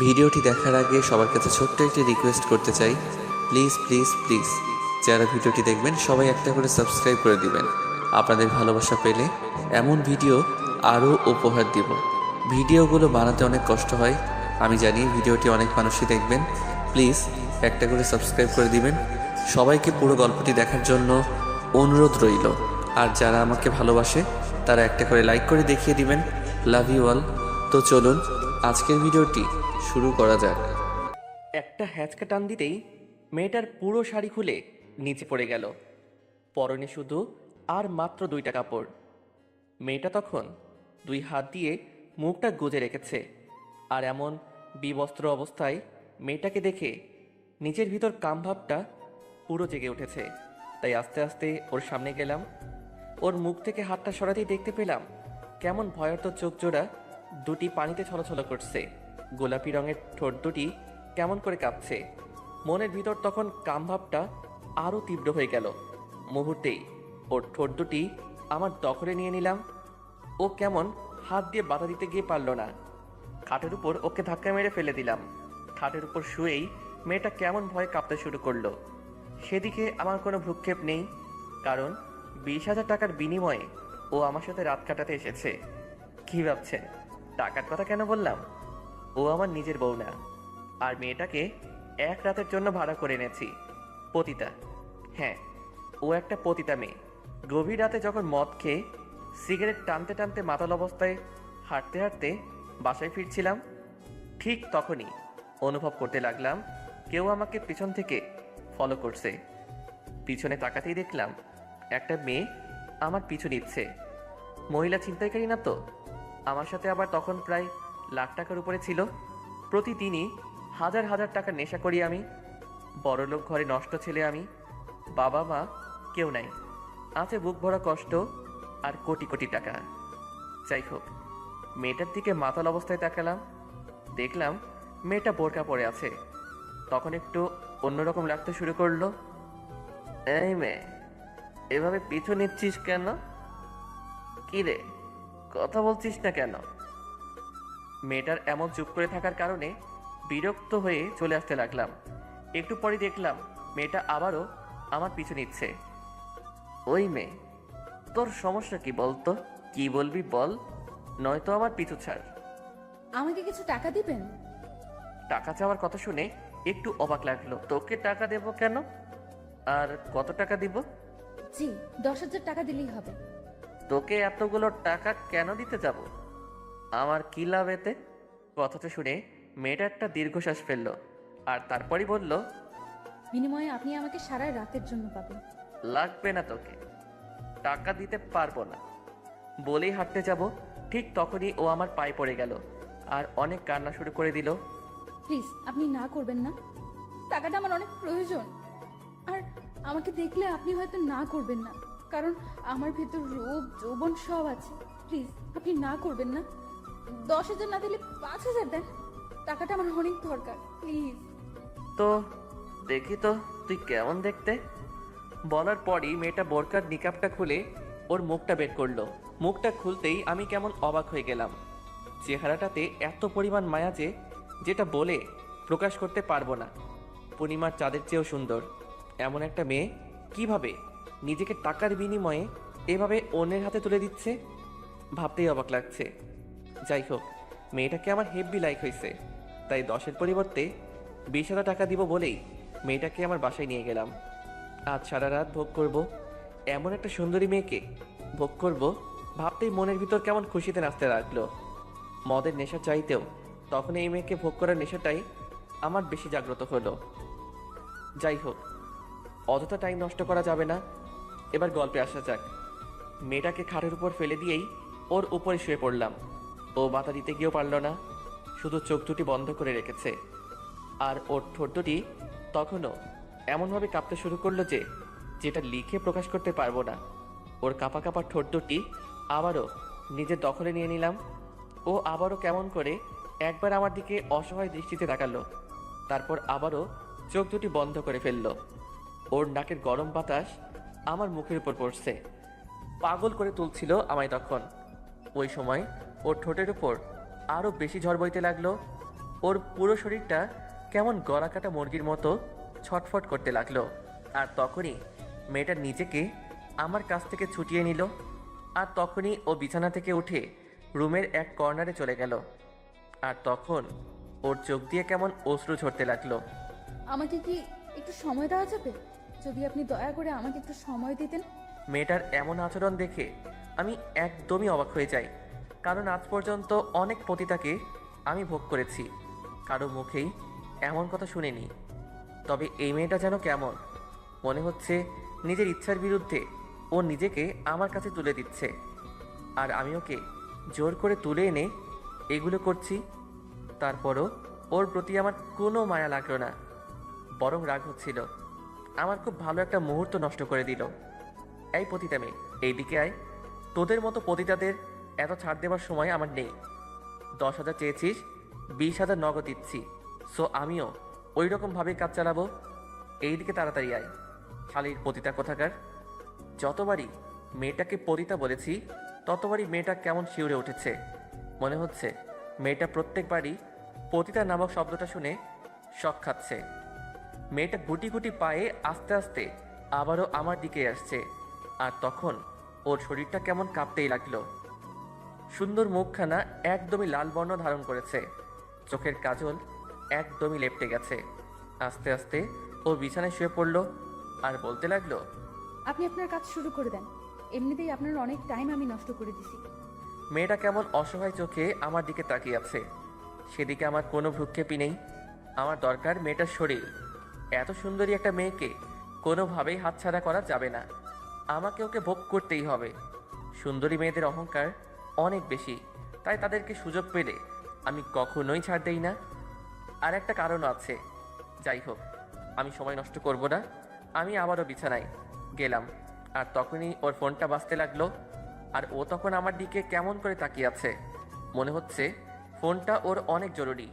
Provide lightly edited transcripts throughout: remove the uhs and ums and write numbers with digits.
ভিডিওটি দেখার আগে সবার কাছে ছোট্ট একটি রিকোয়েস্ট করতে চাই, প্লিজ প্লিজ প্লিজ যারা ভিডিওটি দেখবেন সবাই একটা করে সাবস্ক্রাইব করে দিবেন। আপনাদের ভালোবাসা পেলে এমন ভিডিও আরও উপহার দিব। ভিডিওগুলো বানাতে অনেক কষ্ট হয়, আমি জানি। ভিডিওটি অনেক মানুষই দেখবেন, প্লিজ একটা করে সাবস্ক্রাইব করে দিবেন। সবাইকে পুরো গল্পটি দেখার জন্য অনুরোধ রইল। আর যারা আমাকে ভালোবাসে তারা একটা করে লাইক করে দেখিয়ে দিবেন। Love you all. তো চলুন আজকের ভিডিওটি শুরু করা যাক। একটা হ্যাঁচকা টান দিতেই মেয়েটার পুরো শাড়ি খুলে নিচে পড়ে গেল। পরনে শুধু আর মাত্র 2টা কাপড়। মেয়েটা তখন 2 হাত দিয়ে মুখটা গুজে রেখেছে। আর এমন বিবস্ত্র অবস্থায় মেয়েটাকে দেখে নিজের ভিতর কামভাবটা পুরো জেগে উঠেছে। তাই আস্তে আস্তে ওর সামনে গেলাম। ওর মুখ থেকে হাতটা সরাতেই দেখতে পেলাম কেমন ভয়ার্ত চোখ জোড়া দুটি পানিতে ছলছল করছে। গোলাপি রঙের ঠোঁট দুটি কেমন করে কাঁপছে। মনের ভিতর তখন কামভাবটা আরও তীব্র হয়ে গেল। মুহূর্তেই ওর ঠোঁট দুটি আমার দখলে নিয়ে নিলাম। ও কেমন হাত দিয়ে বাধা দিতে গিয়ে পারল না। খাটের উপর ওকে ধাক্কা মেরে ফেলে দিলাম। খাটের উপর শুয়েই মেয়েটা কেমন ভয়ে কাঁপতে শুরু করলো। সেদিকে আমার কোনো ভ্রুক্ষেপ নেই, কারণ 20,000 টাকার বিনিময়ে ও আমার সাথে রাত কাটাতে এসেছে। কি ভাবছেন টাকার কথা কেন বললাম? ও আমার নিজের বউ না, আর মেয়েটাকে এক রাতের জন্য ভাড়া করে এনেছি। পতিতা, হ্যাঁ, ও একটা পতিতা মেয়ে। গভীর রাতে যখন মদ খেয়ে সিগারেট টানতে টানতে মাতাল অবস্থায় হাঁটতে হাঁটতে বাসায় ফিরছিলাম, ঠিক তখনই অনুভব করতে লাগলাম কেউ আমাকে পিছন থেকে ফলো করছে। পিছনে তাকাতেই দেখলাম একটা মেয়ে আমার পিছু নিচ্ছে। মহিলা ছিনতাইকারী না তো? আমার সাথে আবার তখন প্রায় লাখ টাকার উপরে ছিল। প্রতিদিনই হাজার হাজার টাকা নেশা করি আমি। বড়লোক ঘরে নষ্ট ছেলে আমি। বাবা মা কেউ নাই, আছে বুক ভরা কষ্ট আর কোটি কোটি টাকা। যাই হোক, মেয়েটার দিকে মাতাল অবস্থায় তাকালাম। দেখলাম মেয়েটা বোরকা পরে আছে। তখন একটু অন্যরকম লাগতে শুরু করলো। এই মেয়ে, এভাবে পিছু নিচ্ছিস কেন? কি রে, কথা বলছিস না কেন? মেয়েটার এমন চুপ করে থাকার কারণে বিরক্ত হয়ে চলে আসতে লাগলাম। একটু পরে দেখলাম মেয়েটা আবারও আমার পিছু নিচ্ছে। ওই মেয়ে, তোর সমস্যা কি বলতো? কি বলবি বল, নয়তো আমার পিছু ছাড়। আমাকে কিছু টাকা দিবেন? টাকা চাওয়ার কথা শুনে একটু অবাক লাগলো। তোকে টাকা দেব কেন? আর কত টাকা দিব? জি, 10,000 টাকা দিলেই হবে। তোকে এতগুলো টাকা কেন দিতে যাব? আমার কি লাভ এতে? কথাটা শুনে মেয়েটা একটা দীর্ঘশ্বাস ফেললো, আর তারপরই বলল, বিনিময়ে আপনি আমাকে সারা রাতের জন্য পাবেন। লাগবে না তোকে, টাকা দিতে পারবো না। বলেই হাঁটতে যাব, ঠিক তখনই ও আমার পায়ে পড়ে গেল আর অনেক কান্না শুরু করে দিল। প্লিজ আপনি না করবেন না, টাকাটা আমার অনেক প্রয়োজন। আর আমাকে দেখলে আপনি হয়তো না করবেন না, কারণ আমার ভেতর রূপ যৌবন সব আছে। প্লিজ আপনি না করবেন না। 10,000 না দিলে 5,000 দেন, টাকাটা আমার অনেক দরকার, প্লিজ। তো দেখি তো তুই কেমন দেখতে। বলার পরই মেয়েটা বোরকার নিকাবটা খুলে ওর মুখটা বের করলো। মুখটা খুলতেই আমি কেমন অবাক হয়ে গেলাম। চেহারাটাতে এত পরিমাণ মায়া যে যেটা বলে প্রকাশ করতে পারবো না। পূর্ণিমার চাঁদের চেয়েও সুন্দর এমন একটা মেয়ে কিভাবে নিজেকে টাকার বিনিময়ে এভাবে অন্যের হাতে তুলে দিচ্ছে, ভাবতেই অবাক লাগছে। যাই হোক, মেয়েটাকে আমার হেব্বি লাইক হয়েছে, তাই 10-এর পরিবর্তে 20,000 টাকা দিব বলেই মেয়েটাকে আমার বাসায় নিয়ে গেলাম। আজ সারা রাত ভোগ করব, এমন একটা সুন্দরী মেয়েকে ভোগ করব ভাবতেই মনের ভিতর কেমন খুশিতে নাচতে লাগলো। মদের নেশা চাইতেও তখন এই মেয়েকে ভোগ করার নেশাটাই আমার বেশি জাগ্রত হলো। যাই হোক, অযথা টাইম নষ্ট করা যাবে না, এবার গল্পে আসা যাক। মেয়েটাকে খাটের উপর ফেলে দিয়েই ওর উপরে শুয়ে পড়লাম। ও মাথা দিতে গিয়েও পারল না, শুধু চোখ দুটি বন্ধ করে রেখেছে। আর ওর ঠোঁট দুটি তখনও এমনভাবে কাঁপতে শুরু করলো যে যেটা লিখে প্রকাশ করতে পারবো না। ওর কাঁপা কাঁপা ঠোঁট দুটি আবারও নিজের দখলে নিয়ে নিলাম। ও আবারও কেমন করে একবার আমার দিকে অসহায় দৃষ্টিতে তাকালো, তারপর আবারও চোখ দুটি বন্ধ করে ফেললো। ওর নাকের গরম বাতাস আমার মুখের উপর পড়ছে, পাগল করে তুলছিল আমায়। তখন ওই সময় ওর ঠোঁটের উপর আরও বেশি ঝড় বইতে লাগলো। ওর পুরো শরীরটা কেমন গলা কাটা মুরগির মতো ছটফট করতে লাগলো। আর তখনই মেয়েটা নিজেকে আমার কাছ থেকে ছুটিয়ে নিল। আর তখনই ও বিছানা থেকে উঠে রুমের এক কর্নারে চলে গেল। আর তখন ওর চোখ দিয়ে কেমন অশ্রু ঝরতে লাগলো। আমাকে কি একটু সময় দেওয়া যাবে? যদি আপনি দয়া করে আমাকে একটু সময় দিতেন। মেয়েটার এমন আচরণ দেখে আমি একদমই অবাক হয়ে যাই, কারণ আজ পর্যন্ত অনেক পতিতাকে আমি ভোগ করেছি, কারো মুখেই এমন কথা শুনিনি। তবে এই মেয়েটা যেন কেমন, মনে হচ্ছে নিজের ইচ্ছার বিরুদ্ধে ও নিজেকে আমার কাছে তুলে দিচ্ছে, আর আমি ওকে জোর করে তুলে এনে এগুলো করছি। তারপরও ওর প্রতি আমার কোনো মায়া লাগলো না, বরং রাগ হচ্ছিল। আমার খুব ভালো একটা মুহূর্ত নষ্ট করে দিল। এই পতিতা মেয়ে, এইদিকে আয়। তোদের মতো পতিতাদের এত ছাড় দেওয়ার সময় আমার নেই। 10,000 চেয়েছিস, 20,000 নগদ দিচ্ছি। সো আমিও ওই রকমভাবে কাজ চালাবো। এইদিকে তাড়াতাড়ি আয়, শালীর পতিতা কোথাকার। যতবারই মেয়েটাকে পতিতা বলেছি, ততবারই মেয়েটা কেমন শিউরে উঠেছে। মনে হচ্ছে মেয়েটা প্রত্যেকবারই পতিতা নামক শব্দটা শুনে শক খাচ্ছে। মেয়েটা গুটি গুটি পায়ে আস্তে আস্তে আবারও আমার দিকে আসছে। আর তখন ওর শরীরটা কেমন কাঁপতেই লাগলো। সুন্দর মুখখানা একদমই লাল বর্ণ ধারণ করেছে, চোখের কাজল একদমই লেপটে গেছে। আস্তে আস্তে ও বিছানায় শুয়ে পড়ল আর বলতে লাগলো, আপনি আপনার কাজ শুরু করে দেন। এমনিতেই আপনার অনেক টাইম আমি নষ্ট করে দিছি। মেয়েটা কেমন অসহায় চোখে আমার দিকে তাকিয়ে আছে। সেদিকে আমার কোনো ভ্রুক্ষেপই নেই। আমার দরকার মেয়েটার শরীর। এত সুন্দরী একটা মেয়েকে কোনোভাবেই হাতছাড়া করা যাবে না। আমাকে ওকে ভোগ করতেই হবে। সুন্দরী মেয়েদের অহংকার অনেক বেশি, তাই তাদেরকে সুযোগ পেলে আমি কখনোই ছাড় দেই না। আর একটা কারণ আছে। যাই হোক, আমি সময় নষ্ট করব না। আমি আবারও বিছানায় গেলাম, আর তখনই ওর ফোনটা বাজতে লাগলো। আর ও তখন আমার দিকে কেমন করে তাকিয়ে আছে, মনে হচ্ছে ফোনটা ওর অনেক জরুরি।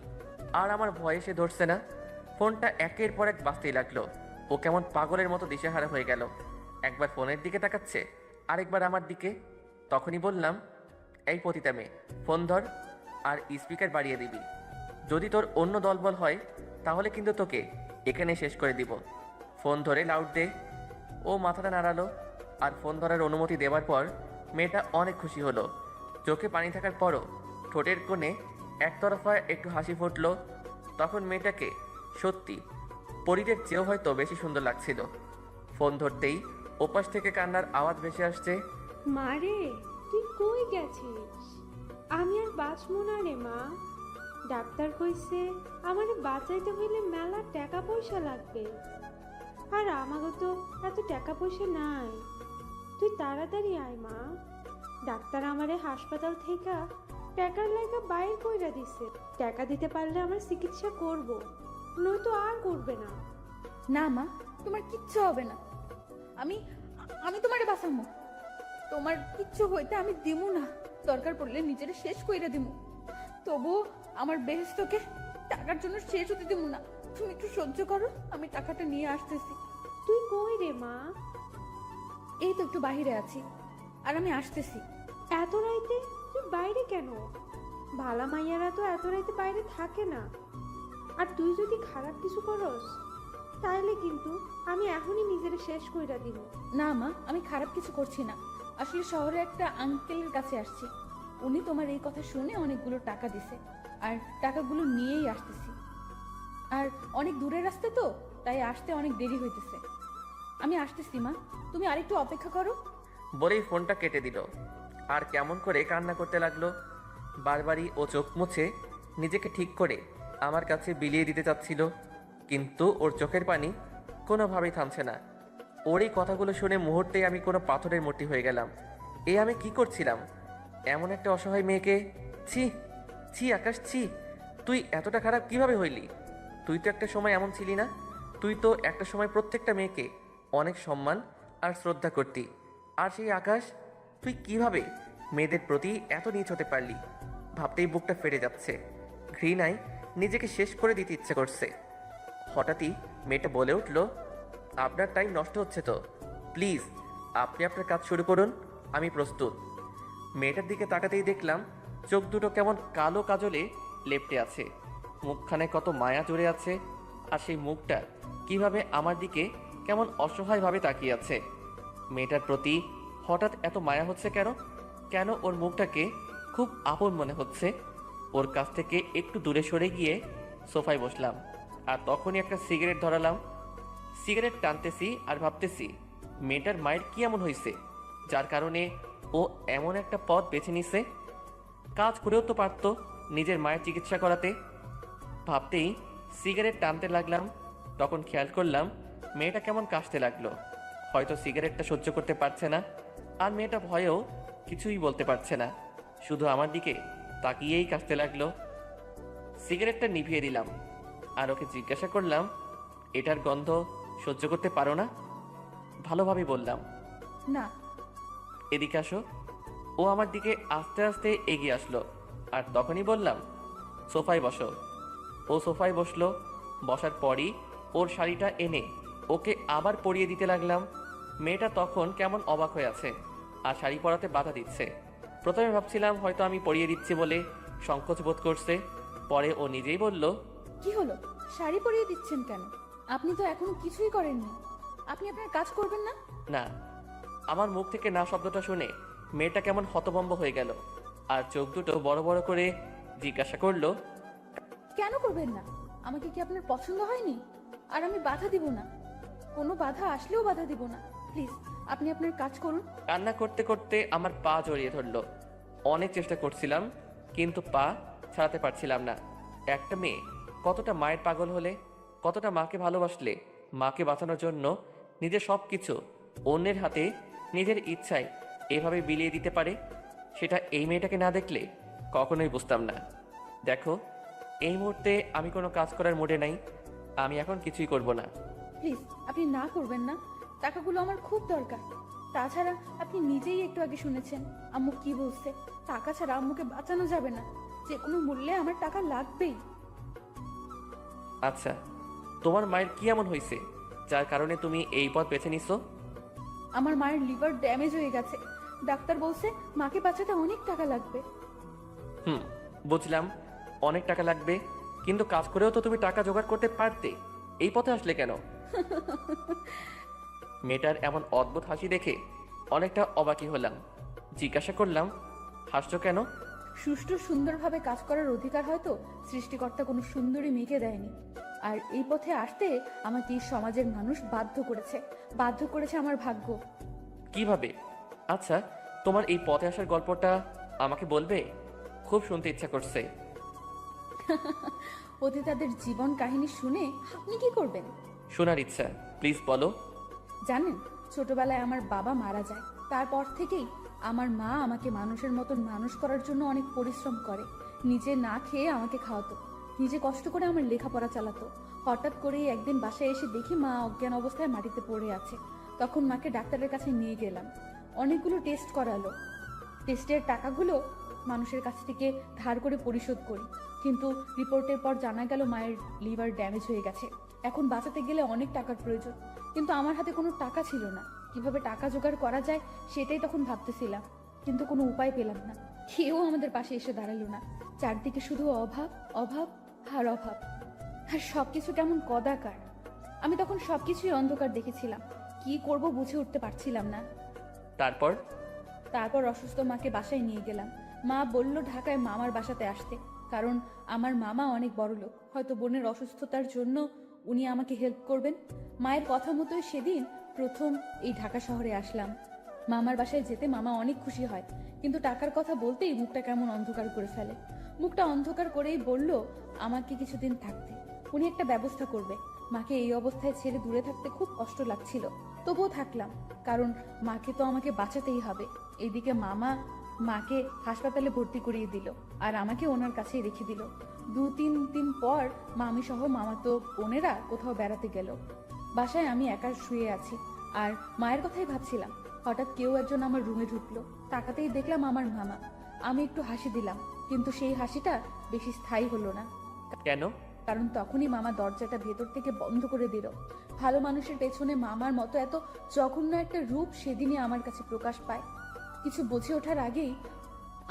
আর আমার ভয়ে সে ধরছে না। ফোনটা একের পর এক বাজতেই লাগলো। ও কেমন পাগলের মতো দিশেহারা হয়ে গেল। একবার ফোনের দিকে তাকাচ্ছে, আরেকবার আমার দিকে। তখনই বললাম, এই পতিতা মেয়ে, ফোন ধর আর স্পিকার বাড়িয়ে দিবি। যদি তোর অন্য দলবল হয় তাহলে কিন্তু তোকে এখানে শেষ করে দিব। ফোন ধরে লাউড দে। ও মাথাটা নাড়ালো, আর ফোন ধরার অনুমতি দেওয়ার পর মেয়েটা অনেক খুশি হলো। চোখে পানি থাকার পরও ঠোঁটের কোণে একতরফা একটু হাসি ফুটলো। তখন মেয়েটাকে সত্যি পরীদের চেয়েও হয়তো বেশি সুন্দর লাগছিল। ফোন ধরতেই ওপাশ থেকে কান্নার আওয়াজ ভেসে আসছে। মারে, তুই কই গেছিস? আমি আর বাঁচবো না রে মা। ডাক্তার কইছে আমারে বাঁচাইতে হইলে মেলা টাকা পয়সা লাগবে, আর আমাকে তো এত টাকা পয়সা নাই। তুই তাড়াতাড়ি আয় মা। ডাক্তার আমারে হাসপাতাল থেকে টাকার লাগা বাইর কইরা দিছে। টাকা দিতে পারলে আমার চিকিৎসা করব, নয়তো আর করবে না। না মা, তোমার কিচ্ছু হবে না। আমি আমি তোমারে বাঁচামো। তোমার কিচ্ছু হইতে আমি দিমু না। দরকার পড়লে নিজেরে শেষ কইরা দিমু, তবু আমার বেহেশতকে টাকার জন্য শেষ হতে দিমু না। তুমি একটু সহ্য করো, আমি টাকাটা নিয়ে আসতেছি। তুই কই রে মা? এই তো একটু বাহিরে আছি, আর আমি আসতেছি। এত রাইতে তুই বাইরে কেন? ভালা মাইয়ারা তো এত রাইতে বাইরে থাকে না। আর তুই যদি খারাপ কিছু করস তাইলে কিন্তু আমি এখনই নিজের শেষ কইরা দিব। না মা, আমি খারাপ কিছু করছি না। আসলে শহরে একটা আঙ্কেলের কাছে আসছি। উনি তোমার এই কথা শুনে অনেকগুলো টাকা দিছে, আর টাকাগুলো নিয়েই আসতেছি। আর অনেক দূরের রাস্তা তো, তাই আসতে অনেক দেরি হইতেছে। আমি আসতেছি মা, তুমি আরেকটু অপেক্ষা করো। বলেই ফোনটা কেটে দিল, আর কেমন করে কান্না করতে লাগলো। বারবারই ও চোখ মুছে নিজেকে ঠিক করে আমার কাছে বিলিয়ে দিতে চাচ্ছিল, কিন্তু ওর চোখের পানি কোনোভাবেই থামছে না। ওর এই কথাগুলো শুনে মুহূর্তেই আমি কোনো পাথরের মূর্তি হয়ে গেলাম। আমি কি করছিলাম? এমন একটা অসহায় মেয়েকে, ছি ছি আকাশ, ছি! তুই এতটা খারাপ কিভাবে হইলি? তুই তো একটা সময় এমন ছিলি না। তুই তো একটা সময় প্রত্যেকটা মেয়েকে অনেক সম্মান আর শ্রদ্ধা করতি। আর সেই আকাশ, তুই কিভাবে মেয়েদের প্রতি এত নীচ হতে পারলি? ভাবতেই বুকটা ফেটে যাচ্ছে। ঘৃণায় নিজেকে শেষ করে দিতে ইচ্ছে করছে। হঠাৎই মেয়েটা বলে উঠল, আপনার টাইম নষ্ট হচ্ছে তো, প্লিজ আপনি আপনার কাজ শুরু করুন, আমি প্রস্তুত। মেয়েটার দিকে তাকাতেই দেখলাম চোখ দুটো কেমন কালো কাজলে লেপ্টে আছে। মুখখানে কত মায়া জড়ে আছে, আর সেই মুখটা কিভাবে আমার দিকে কেমন অসহায়ভাবে তাকিয়ে আছে। মেয়েটার প্রতি হঠাৎ এত মায়া হচ্ছে কেন? কেন ওর মুখটাকে খুব আপন মনে হচ্ছে? ওর কাছ থেকে একটু দূরে সরে গিয়ে সোফায় বসলাম, আর তখনই একটা সিগারেট ধরালাম। সিগারেট টানতেছি আর ভাবতেছি মেয়েটার মায়ের কি এমন হয়েছে যার কারণে ও এমন একটা পথ বেছে নিছে। কাজ করেও তো পারতো নিজের মায়ের চিকিৎসা করাতে। ভাবতেই সিগারেট টানতে লাগলাম, তখন খেয়াল করলাম মেয়েটা কেমন কাশতে লাগলো। হয়তো সিগারেটটা সহ্য করতে পারছে না, আর মেয়েটা ভয়েও কিছুই বলতে পারছে না, শুধু আমার দিকে তাকিয়েই কাশতে লাগলো। সিগারেটটা নিভিয়ে দিলাম আর ওকে জিজ্ঞাসা করলাম, এটার গন্ধ সহ্য করতে পারো না? ভালোভাবে বললাম। না। এদিকে আসো। ও আমার দিকে আস্তে আস্তে এগিয়ে আসলো, আর তখনই বললাম, সোফায় বসো। ও সোফায় বসলো। বসার পরই ওর শাড়িটা এনে ওকে আবার পরিয়ে দিতে লাগলাম। মেয়েটা তখন কেমন অবাক হয়ে আছে আর শাড়ি পরাতে বাধা দিচ্ছে। প্রথমে ভাবছিলাম হয়তো আমি পরিয়ে দিচ্ছি বলে সংকোচ বোধ করছে, পরে ও নিজেই বলল, কি হলো? শাড়ি পরিয়ে দিচ্ছেন কেন? আপনি তো এখনো কিছুই করেননি। আপনি আপনার কাজ করবেন না? না। আমার মুখ থেকে না শব্দটা শুনে মেয়েটা কেমন হতভম্ব হয়ে গেল, আর চোখ দুটো বড় বড় করে জিজ্ঞাসা করলো, কেন করবেন না? আমাকে কি আপনার পছন্দ হয়নি? আর আমি বাধা দিব না, কোনো বাধা আসলেও বাধা দিব না। প্লিজ আপনি আপনার কাজ করুন। কান্না করতে করতে আমার পা জড়িয়ে ধরলো। অনেক চেষ্টা করছিলাম, কিন্তু পা ছাড়াতে পারছিলাম না। একটা মেয়ে কতটা মায়ের পাগল হলে, কতটা মাকে ভালোবাসলে মাকে বাঁচানোর জন্য নিজের সব কিছু অন্যের হাতে নিজের ইচ্ছায় এভাবে বিলিয়ে দিতে পারে, সেটা এই মেয়েটাকে না দেখলে কখনোই বুঝতাম না। দেখো, এই মুহূর্তে আমি কোনো কাজ করার মুডে নাই। আমি এখন কিছুই করব না। প্লিজ আপনি না করবেন না, টাকাগুলো আমার খুব দরকার। তাছাড়া আপনি নিজেই একটু আগে শুনেছেন আম্মু কি বলছে। টাকা ছাড়া আম্মুকে বাঁচানো যাবে না, যে কোনো মূল্যে আমার টাকা লাগবেই। আচ্ছা, তোমার মায়ের কি এমন হয়েছে যার কারণে তুমি এই পথ বেছে নিছো? আমার মায়ের লিভার ড্যামেজ হয়ে গেছে, ডাক্তার বলছে মাকে বাঁচাতে অনেক টাকা লাগবে। বুঝলাম, অনেক টাকা লাগবে, কিন্তু কাজ করেও তো তুমি টাকা জোগাড় করতে পারতে, এই পথে আসলে কেন? মেয়েটার এমন অদ্ভুত হাসি দেখে অনেকটা অবাকই হলাম। জিজ্ঞাসা করলাম, হাসছো কেন? সুষ্ঠু সুন্দরভাবে কাজ করার অধিকার হয়তো সৃষ্টিকর্তা কোনো সুন্দরী মেয়েকে দেয়নি, আর এই পথে আসতে আমাকে এই সমাজের মানুষ বাধ্য করেছে আমার ভাগ্য। কিভাবে? আচ্ছা, তোমার এই পথে আসার গল্পটা আমাকে বলবে? খুব শুনতে ইচ্ছা করছে। পতিতাদের জীবন কাহিনী শুনে আপনি কি করবেন? শোনার ইচ্ছা, প্লিজ বলো। জানেন, ছোটবেলায় আমার বাবা মারা যায়, তারপর থেকেই আমার মা আমাকে মানুষের মতন মানুষ করার জন্য অনেক পরিশ্রম করে। নিজে না খেয়ে আমাকে খাওয়াতো, নিজে কষ্ট করে আমার লেখাপড়া চালাতো। হঠাৎ করেই একদিন বাসায় এসে দেখি মা অজ্ঞান অবস্থায় মাটিতে পড়ে আছে। তখন মাকে ডাক্তারের কাছে নিয়ে গেলাম, অনেকগুলো টেস্ট করালো। টেস্টের টাকাগুলো মানুষের কাছ থেকে ধার করে পরিশোধ করি, কিন্তু রিপোর্টের পর জানা গেল মায়ের লিভার ড্যামেজ হয়ে গেছে। এখন বাঁচাতে গেলে অনেক টাকার প্রয়োজন, কিন্তু আমার হাতে কোনো টাকা ছিল না। কিভাবে টাকা জোগাড় করা যায় সেটাই তখন ভাবতেছিলাম, কিন্তু কোনো উপায় পেলাম না। কেউ আমাদের পাশে এসে দাঁড়ালো না, চারদিকে শুধু অভাব অভাব আর অভাব, আর সবকিছু কেমন কদাকার। আমি তখন সবকিছুই অন্ধকার দেখেছিলাম, কি করব বুঝে উঠতে পারছিলাম না। তারপর অসুস্থ মাকে বাসায় নিয়ে গেলাম। মা বলল ঢাকায় মামার বাসাতে আসতে, কারণ আমার মামা অনেক বড় লোক, হয়তো বোনের অসুস্থতার জন্য উনি আমাকে হেল্প করবেন। মায়ের কথা মতোই সেদিন প্রথম এই ঢাকা শহরে আসলাম। মামার বাসায় যেতে মামা অনেক খুশি হয়, কিন্তু টাকার কথা বলতেই মুখটা কেমন অন্ধকার করে ফেলে। মুখটা অন্ধকার করেই বলল আমাকে কিছুদিন থাকতে, উনি একটা ব্যবস্থা করবে। মাকে এই অবস্থায় ছেড়ে দূরে থাকতে খুব কষ্ট লাগছিল, তবুও থাকলাম, কারণ মাকে তো আমাকে বাঁচাতেই হবে। এইদিকে মামা মাকে হাসপাতালে ভর্তি করিয়ে দিল, আর আমাকে ওনার কাছেই রেখে দিল। 2-3 দিন পর মামি সহ মামাতো বোনেরা কোথাও বেড়াতে গেল। বাসায় আমি একা শুয়ে আছি আর মায়ের কথাই ভাবছিলাম। হঠাৎ কেউ একজন আমার রুমে ঢুকলো, তাকাতেই দেখলাম আমার মামা। আমি একটু হাসি দিলাম, কিন্তু সেই হাসিটা বেশি স্থায়ী হলো না। কেন? কারণ তখনই মামা দরজাটা ভেতর থেকে বন্ধ করে দিল। ভালো মানুষের পেছনে মামার মতো এত জঘন্য একটা রূপ সেদিনই আমার কাছে প্রকাশ পায়। কিছু বুঝে ওঠার আগেই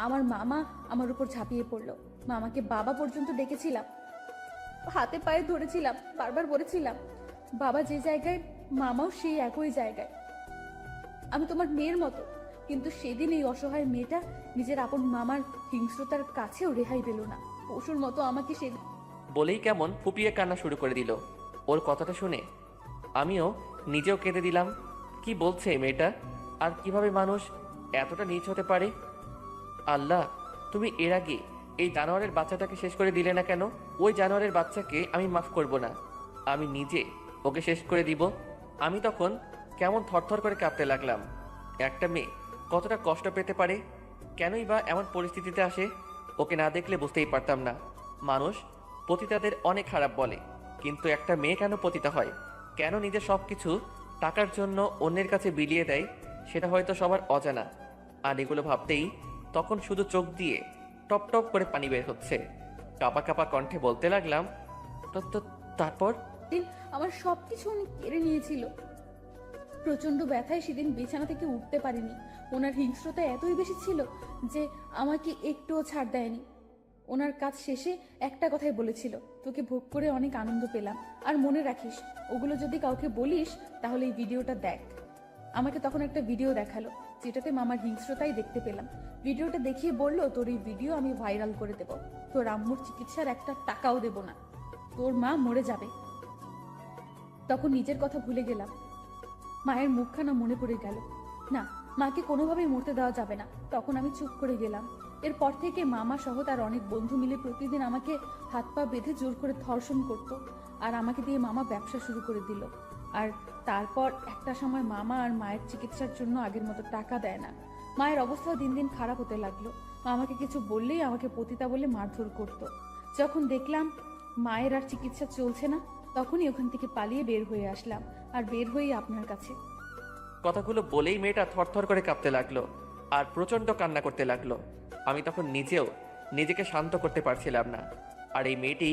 আমার মামা আমার উপর ঝাঁপিয়ে পড়লো। মামাকে বাবা পর্যন্ত ডেকেছিলাম, হাতে পায়ে ধরেছিলাম, বারবার বলেছিলাম বাবা যে জায়গায় মামাও সেই একই জায়গায়। আমি তোমার মেয়ের মতো। কিন্তু সেদিন এই অসহায় মেয়েটা নিজের আপন মামার হিংস্রতার কাছেও রেহাই পেল না। পশুর মতো আমাকে সে বলেই কেমন ফুপিয়ে কান্না শুরু করে দিল। ওর কথাটা শুনে আমিও নিজেও কেঁদে দিলাম। কি বলছে এই মেয়েটা? আর কিভাবে মানুষ এতটা নীচ হতে পারে? আল্লাহ, তুমি এর আগে এই জানোয়ারের বাচ্চাটাকে শেষ করে দিলে না কেন? ওই জানোয়ারের বাচ্চাকে আমি মাফ করব না, আমি নিজে ওকে শেষ করে দিব। আমি তখন কেমন থরথর করে কাঁপতে লাগলাম। একটা মেয়ে কতটা কষ্ট পেতে পারে, কেনই বা এমন পরিস্থিতিতে আসে? ওকে না দেখলে বুঝতেই পারতাম না। মানুষ পতিতাদের অনেক খারাপ বলে, কিন্তু একটা মেয়ে কেন পতিতা হয়, কেন নিজের সব কিছু টাকার জন্য অন্যের কাছে বিলিয়ে দেয়, সেটা হয়তো সবার অজানা। আর এগুলো ভাবতেই তখন শুধু চোখ দিয়ে টপ টপ করে পানি বের হচ্ছে। কাপা কাপা কণ্ঠে বলতে লাগলাম, তারপর দিন আমার সবকিছু উনি কেড়ে নিয়েছিল। প্রচন্ড ব্যথায় সেদিন বিছানা থেকে উঠতে পারিনি। ওনার হিংস্রতা এতই বেশি ছিল যে আমাকে একটুও ছাড় দেয়নি। ওনার কাজ শেষে একটা কথাই বলেছিল, তোকে ভোগ করে অনেক আনন্দ পেলাম, আর মনে রাখিস ওগুলো যদি কাউকে বলিস তাহলে এই ভিডিওটা দেখ। আমাকে তখন একটা ভিডিও দেখালো যেটাতে মামার হিংস্রতাই দেখতে পেলাম। ভিডিওটা দেখিয়ে বলল, তোর এই ভিডিও আমি ভাইরাল করে দেব, তোর আম্মুর চিকিৎসার একটা টাকাও দেব না, তোর মা মরে যাবে। তখন নিজের কথা ভুলে গেলাম। মায়ের মুখখানা মনে পড়ে গেল। না, মাকে কোনোভাবেই মরতে দেওয়া যাবে না। তখন আমি চুপ করে গেলাম। এরপর থেকে মামা সহ তার অনেক বন্ধু মিলে প্রতিদিন আমাকে হাত পা বেঁধে জোর করে ধর্ষণ করত, আর আমাকে দিয়ে মামা ব্যবসা শুরু করে দিল। আর তারপর একটা সময় মামা আর মায়ের চিকিৎসার জন্য আগের মতো টাকা দেয় না। মায়ের অবস্থাও দিন দিন খারাপ হতে লাগলো। মামাকে কিছু বললেই আমাকে পতিতা বলে মারধর করত। যখন দেখলাম মায়ের আর চিকিৎসা চলছে না, তখনই ওখান থেকে পালিয়ে বের হয়ে আসলাম, আর বের হয়েই আপনার কাছে। কথাগুলো বলেই মেয়েটা থরথর করে কাঁপতে লাগলো আর প্রচণ্ড কান্না করতে লাগলো। আমি তখন নিজেও নিজেকে শান্ত করতে পারছিলাম না। আর এই মেয়েটি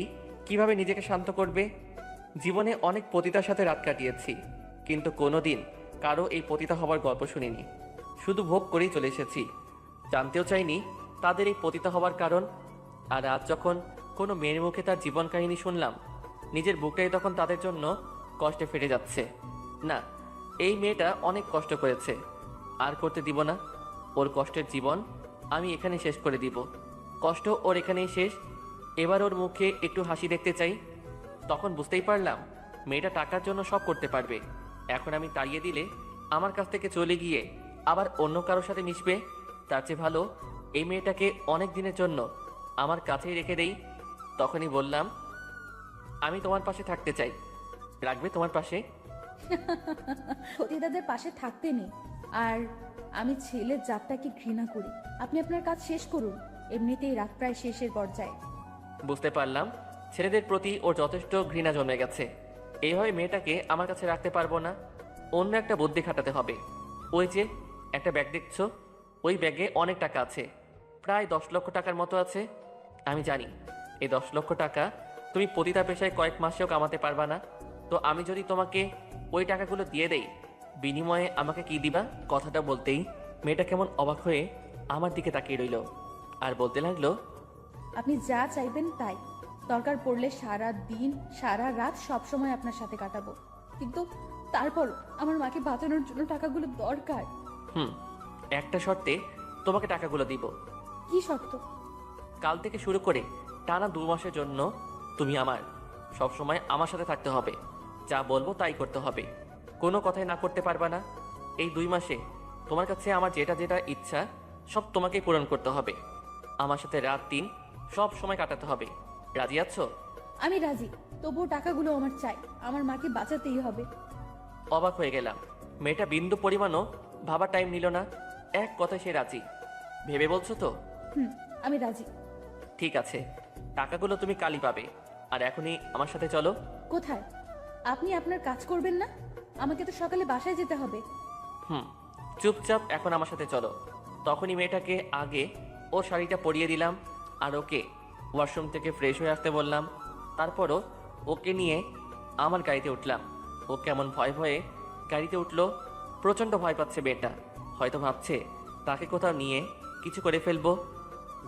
কিভাবে নিজেকে শান্ত করবে? জীবনে অনেক পতিতার সাথে রাত কাটিয়েছি, কিন্তু কোনোদিন কারো এই পতিতা হবার গল্প শুনিনি। শুধু ভোগ করেই চলে এসেছি, জানতেও চাইনি তাদের এই পতিতা হবার কারণ। আর আজ যখন কোনো মেয়ের মুখে তার জীবন কাহিনী শুনলাম, নিজের বুকটাই তখন তাদের জন্য কষ্টে ফেটে যাচ্ছে। না, এই মেয়েটা অনেক কষ্ট করেছে, আর করতে দিব না। ওর কষ্টের জীবন আমি এখানে শেষ করে দিব। কষ্ট ওর এখানেই শেষ। এবার ওর মুখে একটু হাসি দেখতে চাই। তখন বুঝতেই পারলাম মেয়েটা টাকার জন্য সব করতে পারবে। এখন আমি তাড়িয়ে দিলে আমার কাছ থেকে চলে গিয়ে আবার অন্য কারোর সাথে মিশবে। তার চেয়ে ভালো এই মেয়েটাকে অনেক দিনের জন্য আমার কাছেই রেখে দেই। তখনই বললাম, আমি তোমার পাশে থাকতে চাই, রাখবে তোমার পাশে? পতিতাদের পাশে থাকতে নেই। আর আমি ছেলের জাতটাকে ঘৃণা করি। আপনি আপনার কাজ শেষ করুন, এমনিতেই রাত প্রায় শেষের পর্যায়ে। বুঝতে পারলাম ছেলেদের প্রতি ওর যথেষ্ট ঘৃণা জমে গেছে। এইভাবে মেয়েটাকে আমার কাছে রাখতে পারবো না, অন্য একটা বুদ্ধি খাটাতে হবে। ওই যে একটা ব্যাগ দেখছো, ওই ব্যাগে অনেক টাকা আছে, প্রায় 10 লক্ষ টাকার মতো আছে। আমি জানি এই 10 লক্ষ টাকা তুমি পতিতা পেশায় কয়েক মাসেও কামাতে পারবা না। তো আমি যদি তোমাকে ওই টাকাগুলো দিয়ে দেই, বিনিময়ে আমাকে কি দিবা? কথাটা বলতেই মেয়েটা কেমন অবাক হয়ে আমার দিকে তাকিয়ে রইল আর বলতে লাগলো, আপনি যা চাইবেন তাই। দরকার পড়লে সারা দিন সারা রাত সব সময় আপনার সাথে কাটাবো, কিন্তু তারপর আমার মাকে বাঁচানোর জন্য টাকাগুলো দরকার। একটা শর্তে তোমাকে টাকাগুলো দিব। কি শর্ত? কাল থেকে শুরু করে টানা 2 মাসের জন্য তুমি আমার সবসময় আমার সাথে থাকতে হবে। যা বলবো তাই করতে হবে, কোনো কথাই না করতে পারবা না। এই 2 মাসে তোমার কাছে আমার যেটা যেটা ইচ্ছা সব তোমাকেই পূরণ করতে হবে। আমার সাথে রাত দিন সব সময় কাটাতে হবে। রাজি আছো? আমি রাজি, তবুও টাকাগুলো আমার চাই। আমার মাকে বাঁচাতেই হবে। অবাক হয়ে গেলাম, মেয়েটা বিন্দু পরিমাণও ভাবার টাইম নিল না, এক কথায় সে রাজি। ভেবে বলছো তো? আমি রাজি। ঠিক আছে, টাকাগুলো তুমি কালই পাবে। আর এখনই আমার সাথে চলো। কোথায়? আপনি আপনার কাজ করবেন না? আমাকে তো সকালে বাসায় যেতে হবে। চুপচাপ এখন আমার সাথে চলো। তখনই মেয়েটাকে আগে ওর শাড়িটা পরিয়ে দিলাম আর ওকে ওয়াশরুম থেকে ফ্রেশ হয়ে আসতে বললাম। তারপরও ওকে নিয়ে আমার গাড়িতে উঠলাম। ও কেমন ভয়ে ভয়ে গাড়িতে উঠলো। প্রচণ্ড ভয় পাচ্ছে মেয়েটা, হয়তো ভাবছে তাকে কোথাও নিয়ে কিছু করে ফেলবো।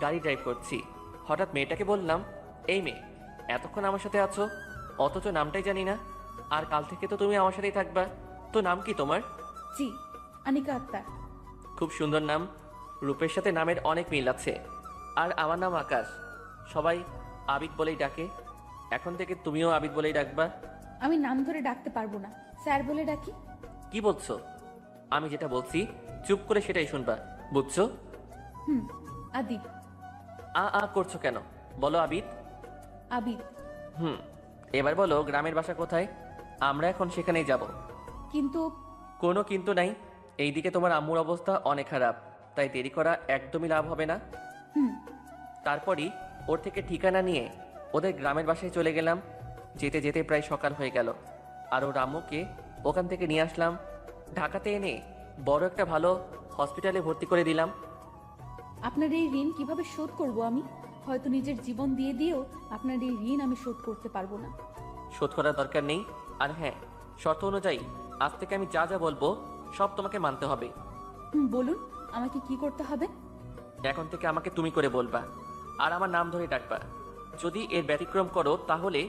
গাড়ি ড্রাইভ করছি, হঠাৎ মেয়েটাকে বললাম, এই মেয়ে, এতক্ষণ আমার সাথে আছো অথচ নামটাই জানি না। আর কাল থেকে তো তুমি আমার সাথেই থাকবা। তো নাম কি তোমার? জি, আনিকা আক্তার। খুব সুন্দর নাম। রূপের সাথে নামের অনেক মিল আছে। আর আমার নাম আকাশ। সবাই আবিদ বলেই ডাকে। এখন থেকে তুমিও আবিদ বলেই ডাকবা। আমি নাম ধরে ডাকতে পারবো না, স্যার বলে ডাকি। কি বলছো? আমি যেটা বলছি চুপ করে সেটাই শুনবা, বুঝছো? হুম, আদিব। আ করছো কেন? বলো আবিদ। আবিদ। হুম, এবার বলো গ্রামের বাসা কোথায়? আমরা এখন সেখানেই যাব। কিন্তু কোনো কিন্তু নাই। এইদিকে তোমার আম্মুর অবস্থা অনেক খারাপ, তাই দেরি করা একদমই লাভ হবে না। হুম, তারপরই ওর থেকে ঠিকানা নিয়ে ওদের গ্রামের বাসায় চলে গেলাম। যেতে যেতে প্রায় সকাল হয়ে গেল। আর ওর আম্মুকে ওখান থেকে নিয়ে আসলাম। ঢাকাতে এনে বড় একটা ভালো হসপিটালে ভর্তি করে দিলাম। আপনার এই ঋণ কিভাবে শোধ করব আমি? হয়তো নিজের জীবন দিয়ে দিয়েও আপনার এই ঋণ আমি শোধ করতে পারবো না। শোধ করার দরকার নেই। আর হ্যাঁ, শর্ত অনুযায়ী আজ থেকে আমি যা যা বলবো সব তোমাকে মানতে হবে। হুম, বলুন আমাকে কি করতে হবে? এখন থেকে আমাকে তুমি করে বলবা আর আমার নাম ধরে ডাকবা। যদি এর ব্যতিক্রম করো তাহলে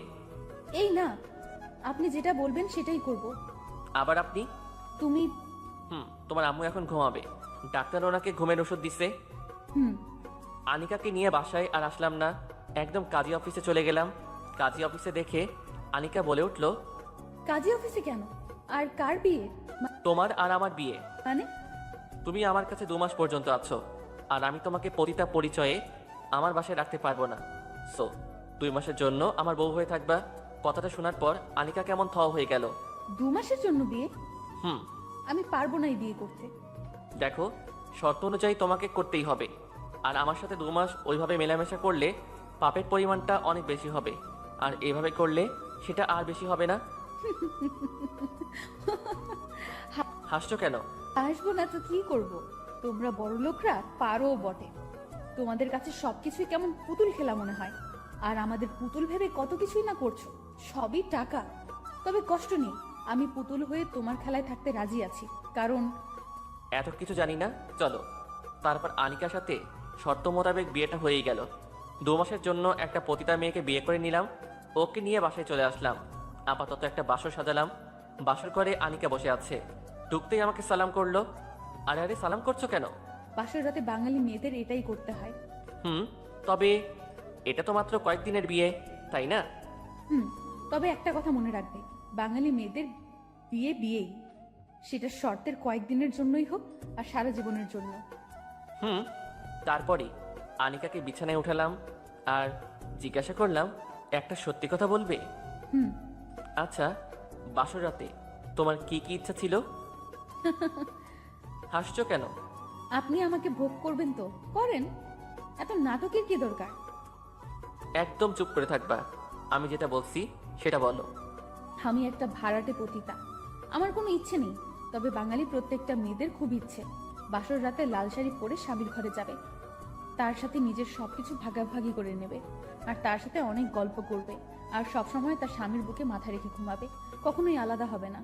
এই না, আপনি যেটা বলবেন সেটাই করব। আবার আপনি। তুমি। তোমার আম্মু এখন ঘুমাবে। ডাক্তার ওনাকে ঘুমের ওষুধ দিচ্ছে। হুম। আনিকাকে নিয়ে বাসায় আর আসলাম না, একদম কাজী অফিসে চলে গেলাম। কাজী অফিসে দেখে আনিকা বলে উঠলো, কাজী অফিসে কেন? আর কার বিয়ে? তোমার আর আমার বিয়ে। মানে? তুমি আমার কাছে 2 মাস পর্যন্ত আছো, আর আমি তোমাকে পতিতা পরিচয়ে আমার বাসায় রাখতে পারবো না। সো 2 মাসের জন্য আমার বউ হয়ে থাকবা। কথাটা শোনার পর আনিকা কেমন থ হয়ে গেল। 2 মাসের জন্য বিয়ে? হুম। আমি পারবো না এই বিয়ে করতে। দেখো, শর্ত অনুযায়ী তোমাকে করতেই হবে। আর আমার সাথে 2 মাস ওইভাবে মেলামেশা করলে পাপের পরিমাণটা অনেক বেশি হবে। আর এভাবে করলে সেটা আর বেশি হবে না। হাসছো কেন? আসবো না তো কি করব? তোমরা বড় লোকরা পারো বটে। তোমাদের কাছে সবকিছুই কেমন পুতুল খেলা মনে হয়। আর আমাদের পুতুল ভেবে কত কিছুই না করছো। সবই টাকা। তবে কষ্ট নেই, আমি পুতুল হয়ে তোমার খেলায় থাকতে রাজি আছি। কারণ এত কিছু জানি না, চলো। তারপর আনিকার সাথে শর্ত মোতাবেক বিয়েটা হয়েই গেল। 2 মাসের জন্য একটা পতিতা মেয়েকে বিয়ে করে নিলাম। ওকে নিয়ে বাসায় চলে আসলাম। আপাতত একটা বাসর সাজালাম। বাসর ঘরে আনিকা বসে আছে। ঢুকতেই আমাকে সালাম করলো। আরে আরে, সালাম করছো কেন? বাসর রাতে বাঙালি মেয়েদের এটাই করতে হয়। তবে এটা তো মাত্র কয়েকদিনের বিয়ে, তাই না? তবে একটা কথা মনে রাখবে, বাঙালি মেয়েদের বিয়ে বিয়েই, সেটা শর্তের কয়েকদিনের জন্যই হোক আর সারা জীবনের জন্য। তারপরে আনিকাকে বিছানায় উঠালাম আর জিজ্ঞাসা করলাম, একটা সত্যি কথা বলবে? হুম। আচ্ছা, বাসর রাতে তোমার কি কি ইচ্ছা ছিল? হাসছো কেন? আপনি আমাকে ভোগ করবেন তো করেন, এত নাটকের কি দরকার? একদম চুপ করে থাকবা। আমি যেটা বলছি সেটা বলো। আমি একটা ভাড়াটে পতিতা, আমার কোনো ইচ্ছে নেই। তবে বাঙালি প্রত্যেকটা মেয়েদের খুব ইচ্ছে বাসর রাতে লাল শাড়ি পরে স্বামীর ঘরে যাবে, তার সাথে নিজের সবকিছু ভাগাভাগি করে নেবে, আর তার সাথে অনেক গল্প করবে, আর সবসময় তার স্বামীর বুকে মাথা রেখে ঘুমাবে, কখনোই আলাদা হবে না।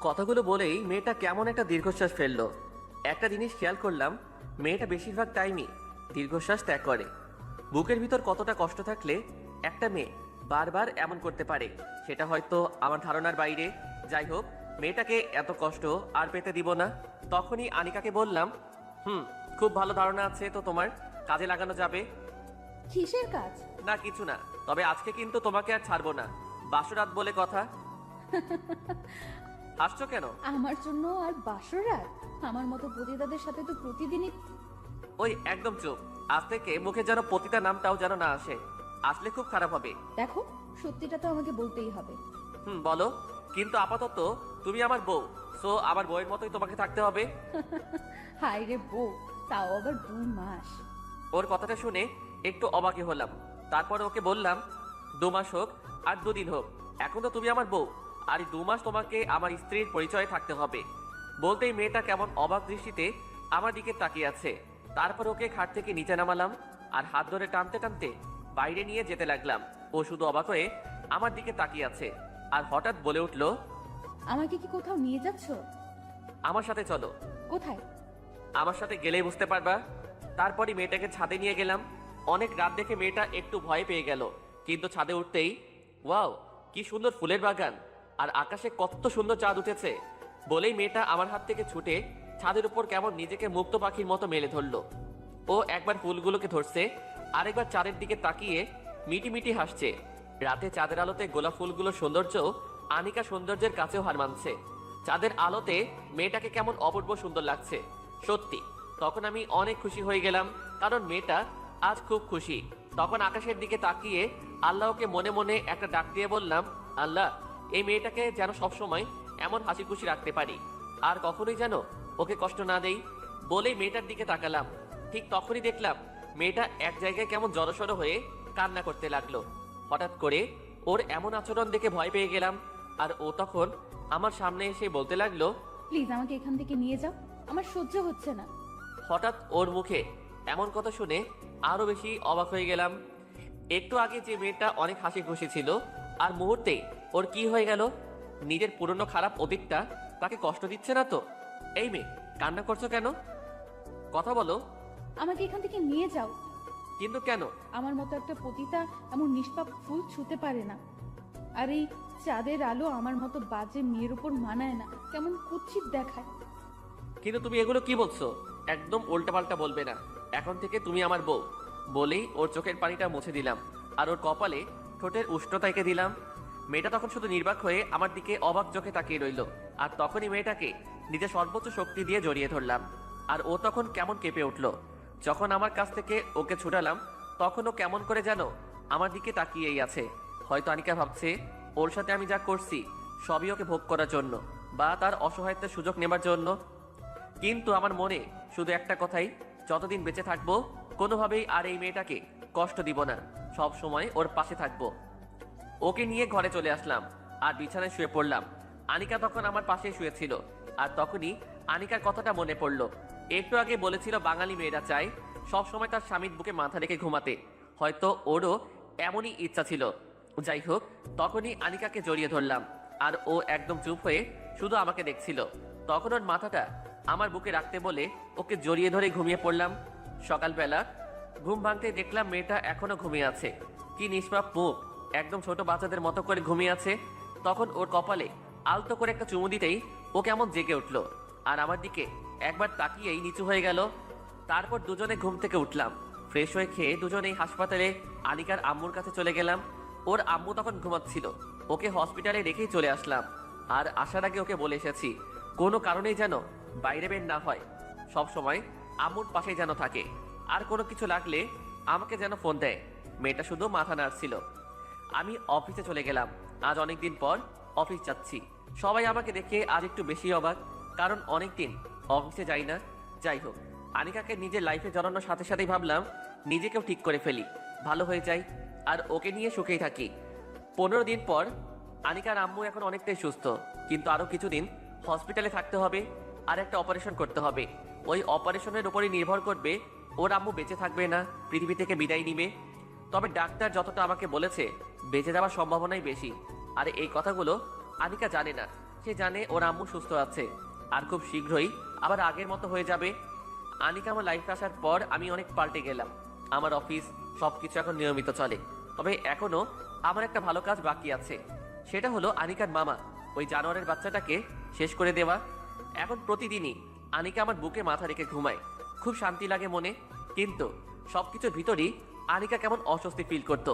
কথাগুলো বলেই মেয়েটা কেমন একটা দীর্ঘশ্বাস ফেললো। একটা জিনিস খেয়াল করলাম, মেয়েটা বেশিরভাগ টাইমই দীর্ঘশ্বাস ত্যাগ করে। বুকের ভিতর কতটা কষ্ট থাকলে একটা মেয়ে বারবার এমন করতে পারে সেটা হয়তো আমার ধারণার বাইরে। যাই হোক, মেয়েটাকে এত কষ্ট আর পেতে দিব না। তখনই আনিকাকে বললাম, খুব ভালো ধারণা আছে তো তোমার, কাজে লাগানো যাবে। কিসের কাজ? না কিছু না, তবে আজকে কিন্তু তোমাকে আর ছাড়বো না, বাসরাত বলে কথা। হাসছো কেন? আমার জন্য আর বাসর রাত? আমার মতো পতিতাদের সাথে তো প্রতিদিনই। ওই একদম চুপ। আজ থেকে মুখে যেন পতিতা নামটাও যেন না আসে, আসলে খুব খারাপ হবে। দেখো, সত্যিটা তো আমাকে বলতেই হবে। বলো। কিন্তু আপাতত তুমি আমার বউ, সো আমার বউয়ের মতোই তোমাকে থাকতে হবে। হায় রে বউ, তাও আবার 2 মাস। ওর কথাটা শুনে একটু অবাকই হলাম। তারপরে ওকে বললাম, 2 মাস হোক আর 2 দিন হোক, এখন তো তুমি আমার বউ, আর এই 2 মাস তোমাকে আমার স্ত্রীর পরিচয়ে থাকতে হবে। বলতেই মেয়েটা কেমন অবাক দৃষ্টিতে আমার দিকে তাকিয়ে আছে। তারপর ওকে খাট থেকে নিচে নামালাম আর হাত ধরে টানতে টানতে বাইরে নিয়ে যেতে লাগলাম। ও শুধু অবাক হয়ে আমার দিকে তাকিয়ে আছে আর হঠাৎ বলে উঠলো, আমাকে কি কোথাও নিয়ে যাচ্ছ? আমার সাথে চলো। কোথায়? আমার সাথে গেলেই বুঝতে পারবা। তারপরই মেয়েটাকে ছাদে নিয়ে গেলাম। অনেক রাত দেখে মেয়েটা একটু ভয় পেয়ে গেল, কিন্তু ছাদে উঠতেই ওয়াও কি সুন্দর ফুলের বাগান, আর আকাশে কত সুন্দর চাঁদ উঠেছে বলেই মেয়েটা আমার হাত থেকে ছুটে ছাদের উপর কেমন নিজেকে মুক্ত পাখির মতো মেলে ধরলো। ও একবার ফুলগুলোকে ধরছে, আরেকবার চাঁদের দিকে তাকিয়ে মিটি মিটি হাসছে। রাতে চাঁদের আলোতে গোলাপ ফুলগুলোর সৌন্দর্য আনিকা সৌন্দর্যের কাছেও হার মানছে। চাঁদের আলোতে মেয়েটাকে কেমন অপূর্ব সুন্দর লাগছে সত্যি। তখন আমি অনেক খুশি হয়ে গেলাম, কারণ মেয়েটা আজ খুব খুশি। তখন আকাশের দিকে তাকিয়ে আল্লাহকে মনে মনে একটা ডাক দিয়ে বললাম, আল্লাহ এই মেয়েটাকে যেন সবসময় এমন হাসি খুশি রাখতে পারি, আর কখনোই যেন ওকে কষ্ট না দেই। বলেই মেয়েটার দিকে তাকালাম। ঠিক তখনই দেখলাম মেয়েটা এক জায়গায় কেমন জড়সড় হয়ে কান্না করতে লাগলো। হঠাৎ করে ওর এমন আচরণ দেখে ভয় পেয়ে গেলাম, আর ও তখন আমার সামনে এসে বলতে লাগলো, প্লিজ আমাকে এখান থেকে নিয়ে যাও, আমার সহ্য হচ্ছে না। হঠাৎ ওর মুখে এমন কথা শুনে আরো বেশি অবাক হয়ে গেলাম। একটু আগে যে মেয়েটা অনেক হাসি খুশি ছিল, আর মুহূর্তেই ওর কি হয়ে গেল? নিজের পুরনো খারাপ অতীতটা তাকে কষ্ট দিচ্ছে না তো? এই মেয়ে, কান্না করছো কেন? কথা বলো। আমাকে এখান থেকে নিয়ে যাও। কিন্তু কেন? আমার মতো একটা পতিতা এমন নিষ্পাপ ফুল ছুঁতে পারে না, আর এই চাঁদের আলো আমার মতো বাজে মেয়ের উপর মানায় না, কেমন কুৎসিত দেখায়। কিন্তু তুমি এগুলো কি বলছো? একদম উল্টাপাল্টা বলবে না, এখন থেকে তুমি আমার বউ। বলেই ওর চোখের পানিটা মুছে দিলাম, আর ওর কপালে ঠোঁটের উষ্ণতা এঁকে দিলাম। মেয়েটা তখন শুধু নির্বাক হয়ে আমার দিকে অবাক চোখে তাকিয়ে রইল, আর তখনই মেয়েটাকে নিজের সর্বোচ্চ শক্তি দিয়ে জড়িয়ে ধরলাম। আর ও তখন কেমন কেঁপে উঠল। যখন আমার কাছ থেকে ওকে ছুটালাম, তখন ও কেমন করে যেন আমার দিকে তাকিয়েই আছে। হয়তো আনিকা ভাবছে ওর সাথে আমি যা করছি সবই ওকে ভোগ করার জন্য, বা তার অসহায়ত্বের সুযোগ নেবার জন্য। কিন্তু আমার মনে শুধু একটা কথাই, যতদিন বেঁচে থাকবো কোনোভাবেই আর এই মেয়েটাকে কষ্ট দিব না, সব সময় ওর পাশে থাকবো। ওকে নিয়ে ঘরে চলে আসলাম আর বিছানায় শুয়ে পড়লাম। আনিকা তখন আমার পাশে শুয়েছিল, আর তখনই আনিকার কথাটা মনে পড়লো। একটু আগে বলেছিল বাঙালি মেয়েরা চায় সব সময় তার স্বামীর বুকে মাথা রেখে ঘুমাতে, হয়তো ওরও এমনই ইচ্ছা ছিল। যাই হোক, তখনই আনিকাকে জড়িয়ে ধরলাম, আর ও একদম চুপ হয়ে শুধু আমাকে দেখছিল। তখন ওর মাথাটা আমার বুকে রাখতে বলে ওকে জড়িয়ে ধরে ঘুমিয়ে পড়লাম। সকালবেলা ঘুম ভাঙতে দেখলাম মেয়েটা এখনো ঘুমিয়ে আছে। কি নিষ্পাপ মুখ, একদম ছোট বাচ্চাদের মতো করে ঘুমিয়ে আছে। তখন ওর কপালে আলতো করে একটা চুমু দিতেই ও কেমন জেগে উঠলো, আর আমার দিকে একবার তাকিয়েই নিচু হয়ে গেল। তারপর দুজনে ঘুম থেকে উঠলাম, ফ্রেশ হয়ে খেয়ে দুজনেই হাসপাতালে আনিকার আম্মুর কাছে চলে গেলাম। ওর আম্মু তখন ঘুমাচ্ছিল, ওকে হসপিটালে রেখেই চলে আসলাম। আর আসার আগে ওকে বলে এসেছি কোনো কারণেই যেন বাইরে বের না হয়, সব সময় আম্মুর পাশেই যেন থাকে, আর কোনো কিছু লাগলে আমাকে যেন ফোন দেয়। মেয়েটা শুধু মাথা নাড়ছিল। আমি অফিসে চলে গেলাম। আজ অনেকদিন পর অফিস যাচ্ছি। সবাই আমাকে দেখে আজ একটু বেশি অবাক, কারণ অনেকদিন অফিসে যাই না। যাই হোক, আনিকাকে নিজের লাইফে জড়ানোর সাথে সাথেই ভাবলাম নিজেকেও ঠিক করে ফেলি, ভালো হয়ে যাই, আর ওকে নিয়ে সুখেই থাকি। 15 দিন পর আনিকার আম্মু এখন অনেকটাই সুস্থ, কিন্তু আরো কিছুদিন হসপিটালে থাকতে হবে, আর একটা অপারেশন করতে হবে। ওই অপারেশনের উপরই নির্ভর করবে ওর আম্মু বেঁচে থাকবে না পৃথিবী থেকে বিদায় নিবে। তবে ডাক্তার যতটা আমাকে বলেছে বেঁচে যাওয়ার সম্ভাবনাই বেশি। আর এই কথাগুলো আনিকা জানে না। সে জানে ওর আম্মু সুস্থ আছে, আর খুব শীঘ্রই আবার আগের মতো হয়ে যাবে। আনিকা আমার লাইফে আসার পর আমি অনেক পাল্টে গেলাম। আমার অফিস সবকিছু এখন নিয়মিত চলে, তবে এখনো আমার একটা ভালো কাজ বাকি আছে। সেটা হলো আনিকার মামা ওই জানোয়ারের বাচ্চাটাকে শেষ করে দেওয়া। এখন প্রতিদিনই আনিকা আমার বুকে মাথা রেখে ঘুমায়, খুব শান্তি লাগে মনে। কিন্তু সবকিছুর ভিতরই আনিকা কেমন অস্বস্তি ফিল করতো।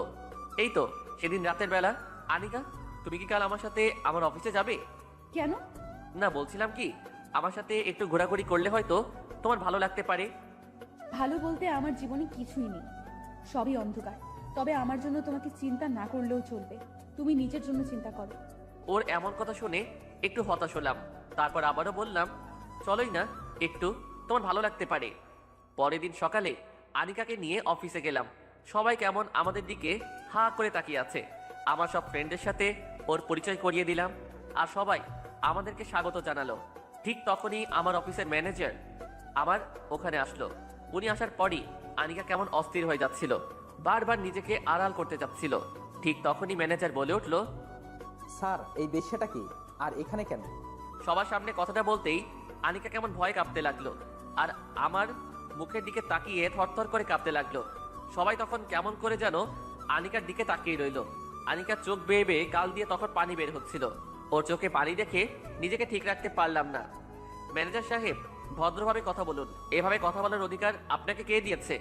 এই তো সেদিন রাতের বেলা, আনিকা তুমি কি কাল আমার সাথে আমার অফিসে যাবে? কেন? না, বলছিলাম কি আমার সাথে একটু ঘোরাঘুরি করলে হয়তো তোমার ভালো লাগতে পারে। ভালো বলতে আমার জীবনে কিছুই নেই, সবই অন্ধকার। তবে আমার জন্য তোমাকে চিন্তা না করলেও চলবে, তুমি নিজের জন্য চিন্তা করো। ওর এমন কথা শুনে একটু হতাশ হলাম। তারপর আবারও বললাম, চলোই না, একটু তোমার ভালো লাগতে পারে। পরের দিন সকালে আনিকাকে নিয়ে অফিসে গেলাম। সবাই কেমন আমাদের দিকে হা করে তাকিয়ে আছে। আমার সব ফ্রেন্ডের সাথে ওর পরিচয় করিয়ে দিলাম, আর সবাই আমাদেরকে স্বাগত জানালো। ঠিক তখনই আমার অফিসের ম্যানেজার আমার ওখানে আসলো। উনি আসার পরই আনিকা কেমন অস্থির হয়ে যাচ্ছিল, বারবার নিজেকে আড়াল করতে যাচ্ছিল। ঠিক তখনই ম্যানেজার বলে উঠল, স্যার এই বেশ্যাটা কি, আর এখানে কেন? সবার সামনে কথাটা বলতেই আনিকা কেমন ভয় কাঁপতে লাগলো, আর আমার মুখের দিকে তাকিয়ে থরথর করে কাঁপতে লাগলো। সবাই তখন কেমন করে যেন আনিকার দিকে তাকিয়ে রইল। আনিকার চোখ বেয়ে বেয়ে গাল দিয়ে তখন পানি বের হচ্ছিল। ওর চোখে পানি দেখে নিজেকে ঠিক রাখতে পারলাম না। ম্যানেজার সাহেব, ভদ্রভাবে কথা বলুন। এভাবে কথা বলার অধিকার আপনাকে কে দিয়েছে?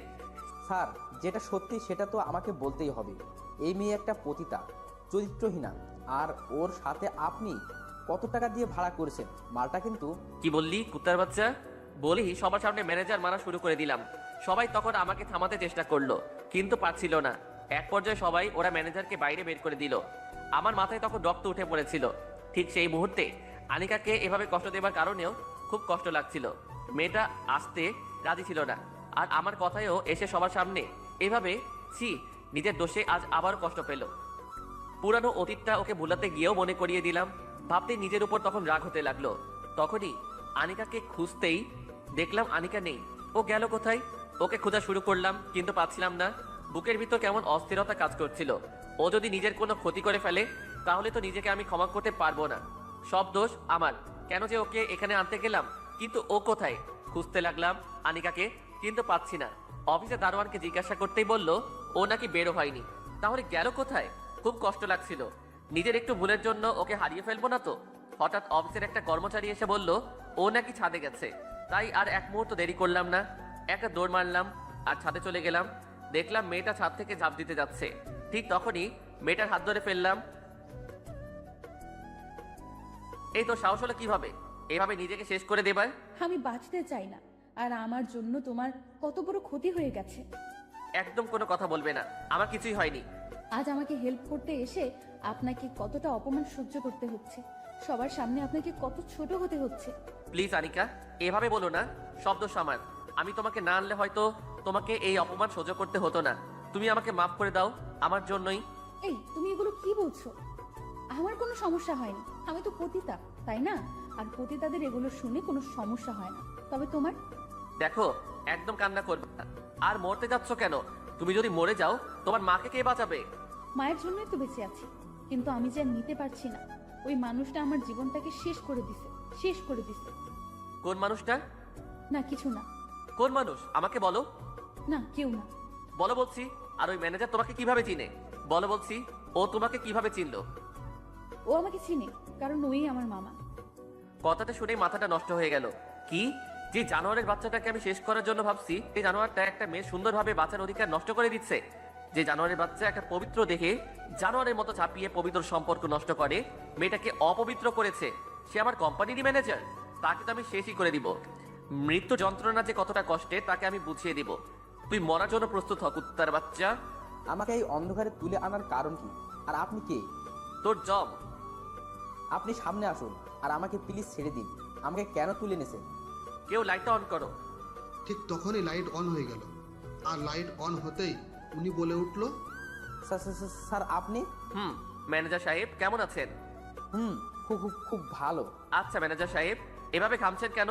স্যার, যেটা সত্যি সেটা তো আমাকে বলতেই হবে। এই মেয়ে একটা পতিতা, চরিত্রহীনা, আর ওর সাথে আপনি কত টাকা দিয়ে ভাড়া করেছেন? মালটা কিন্তু। কি বললি কুত্তার বাচ্চা? বলি সবার সামনে ম্যানেজার মারা শুরু করে দিলাম। সবাই তখন আমাকে থামাতে চেষ্টা করলো, কিন্তু পারছিল না। এক পর্যায়ে সবাই ওরা ম্যানেজারকে বাইরে বের করে দিল। আমার মাথায় তখন রক্ত উঠে পড়েছিল। ঠিক সেই মুহূর্তে আনিকাকে এভাবে কষ্ট দেবার কারণেও খুব কষ্ট লাগছিল। মেয়েটা আসতে রাজি ছিল না, আর আমার কথায়ও এসে সবার সামনে এভাবে নিজের দোষে আজ আবার কষ্ট পেল। পুরানো অতীতটা ওকে ভুলাতে গিয়েও মনে করিয়ে দিলাম। ভাবতে নিজের উপর তখন রাগ হতে লাগলো। তখনই আনিকাকে খুঁজতেই দেখলাম আনিকা নেই। ও গেল কোথায়? ওকে খোঁজা শুরু করলাম, কিন্তু পাচ্ছিলাম না। বুকের ভিতর কেমন অস্থিরতা কাজ করছিল। ও যদি নিজের কোনো ক্ষতি করে ফেলে তাহলে তো নিজেকে আমি ক্ষমা করতে পারবো না। সব দোষ আমার। কেন যে ওকে এখানে আনতে গেলাম? কিন্তু ও কোথায়? খুঁজতে লাগলাম আনিকাকে, কিন্তু পাচ্ছি না। অফিসে দারোয়ানকে জিজ্ঞাসা করতেই বলল ও নাকি বেরো হয়নি। তাহলে গেল কোথায়? খুব কষ্ট লাগছিল। নিজের একটু ভুলের জন্য ওকে হারিয়ে ফেলবো না তো? হঠাৎ অফিসের একটা কর্মচারী এসে বলল ও নাকি ছাদে গেছে। তাই আর এক মুহূর্ত দেরি করলাম না, একটা দৌড় মারলাম আর ছাদে চলে গেলাম। দেখলাম মেয়েটা ছাদ থেকে ঝাঁপ দিতে যাচ্ছে। ঠিক তখনই মেয়েটার হাত ধরে ফেললাম। এই তো সাহস হলো কিভাবে এভাবে নিজেকে শেষ করে দেবার? আমি বাঁচতে চাই না, আর আমার জন্য তোমার কত বড় ক্ষতি হয়ে গেছে। একদম কোনো কথা বলবে না, আমার কিছুই হয়নি। আজ আমাকে হেল্প করতে এসে আপনাকে কতটা অপমান সহ্য করতে হচ্ছে, সবার সামনে আপনাকে কত ছোট হতে হচ্ছে। প্লিজ আনিকা, এভাবে বলো না। শব্দ সামার। আমি তোমাকে না আনলে হয়তো তোমাকে এই অপমান সহ্য করতে হতো না। তুমি আমাকে মাফ করে দাও, আমার জন্যই। এই তুমি এগুলো কি বলছো? আমার কোনো সমস্যা হয়নি, আমি তো পতিতা, তাই না? আর পতিতাদের এগুলো শুনে কোনো সমস্যা হয় না, তবে তোমার। দেখো, একদম কান্না করবে না। আর মরতে যাচ্ছ কেন? তুমি যদি মরে যাও তোমার মাকে কে বাঁচাবে? মায়ের জন্যই তো বেঁচে আছি, কিন্তু আমি যে আর নিতে পারছি না। ওই মানুষটা আমার জীবনটাকে শেষ করে দিছে, শেষ করে দিছে। কোন মানুষটা? না কিছু না। কোন মানুষ আমাকে বলো। না কেউ না। বলো বলছি। আর ওই ম্যানেজার তোমাকে কিভাবে চিনে? বলো বলছি। ও তোমাকে কিভাবে চিনলো? ও আমাকে চিনে, কারণ ওই আমার মামা। কথাটা শুনে মাথাটা নষ্ট হয়ে গেল। কি? যে জানোয়ারের বাচ্চাটাকে আমি শেষ করার জন্য ভাবছি, এই জানোয়ারটা একটা মেয়ে সুন্দরভাবে বাঁচার অধিকার নষ্ট করে দিচ্ছে। যে জানোয়ারের বাচ্চা একটা পবিত্র দেখে জানোয়ারের মতো ছাপিয়ে পবিত্র সম্পর্ক নষ্ট করে মেয়েটাকে অপবিত্র করেছে। সে আমার কোম্পানিরই ম্যানেজার। তাকে তো আমি শেষই করে দিব। মৃত্যু যন্ত্রণা যে কতটা কষ্টের তাকে আমি বুঝিয়ে দিব। তুই মরার জন্য প্রস্তুত হ কুত্তার বাচ্চা। আমাকে এই অন্ধকারে তুলে আনার কারণ কি? আর আপনি কে? তোর জব। আপনি সামনে আসুন আর আমাকে প্লিজ ছেড়ে দিন। আমাকে কেন তুলে এনেছেন? কেউ লাইটটা অন করো। ঠিক তখনই লাইট অন হয়ে গেল, আর লাইট অন হতেই উনি বলে উঠল, স্যার আপনি? ম্যানেজার সাহেব কেমন আছেন? খুব খুব খুব ভালো। আচ্ছা ম্যানেজার সাহেব, এভাবে ঘামছেন কেন?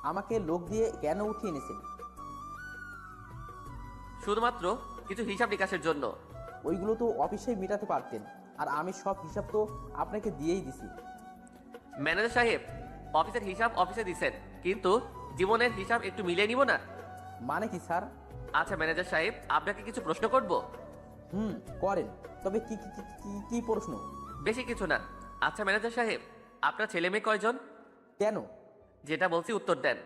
আমাকে লোক দিয়ে কেন উঠিয়ে এনেছেন? শুধুমাত্র কিছু হিসাব নিকাশের জন্য। ওইগুলো তো অফিসে মেটাতে পারতেন, আর আমি সব হিসাব তো আপনাকে দিয়েই দিছি। ম্যানেজার সাহেব, অফিসের হিসাব অফিসে দিছেন, কিন্তু জীবনের হিসাব একটু মিলিয়ে নিব না? মানে কি স্যার? আচ্ছা ম্যানেজার সাহেব, আপনাকে কিছু প্রশ্ন করব। করেন, তবে কি কি কি- কি কি প্রশ্ন? বেশি কিছু না। আচ্ছা ম্যানেজার সাহেব, আপনার ছেলে মেয়ে কয়জন? কেন? যেটা বলছি উত্তর দেন।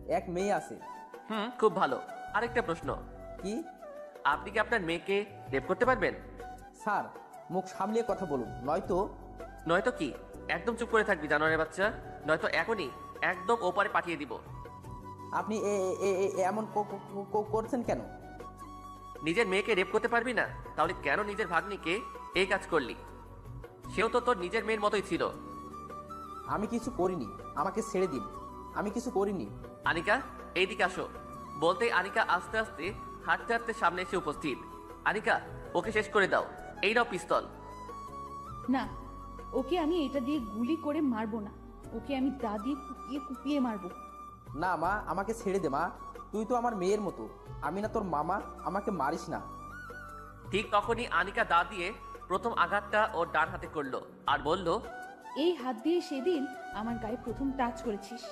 এক মেয়ে আছে। খুব ভালো। আরেকটা প্রশ্ন, কি? আপনি কি আপনার মেয়েকে রেপ করতে পারবেন? স্যার, মুখ সামলিয়ে কথা বলুন, নয়তো। নয়তো কি? একদম চুপ করে থাকবি জানোয়ারের বাচ্চা, নয়তো এখনই একদম ওপারে পাঠিয়ে দিব। আপনি এমন করছেন কেন? নিজের মেয়েকে রেপ করতে পারবি না, তাহলে কেন নিজের ভাগ্নিকে এই কাজ করলি? সেও তো তোর নিজের মেয়ের মতোই ছিল। আমি কিছু করিনি, আমাকে ছেড়ে দিন। আমি কিছু করিনি। আনিকা, এইদিকে আসো। বলতেই আনিকা আস্তে আস্তে হাঁটতে হাঁটতে সামনে এসে উপস্থিত। আনিকা, ওকে শেষ করে দাও। এই নাও পিস্তল। না, ওকে আমি এটা দিয়ে গুলি করে মারবো না, ওকে আমি দা দিয়ে কুপিয়ে কুপিয়ে মারবো। না মা, আমাকে ছেড়ে দে মা। তুই তো আমার মেয়ের মতো, আমি না তোর মামা। আমাকে মারিস না। ঠিক তখনই আনিকা দা দিয়ে প্রথম আঘাতটা ওর ডান হাতে করলো আর বলল, এই হাত দিয়ে সেদিন আমার গায়ে প্রথম টাচ করেছিস।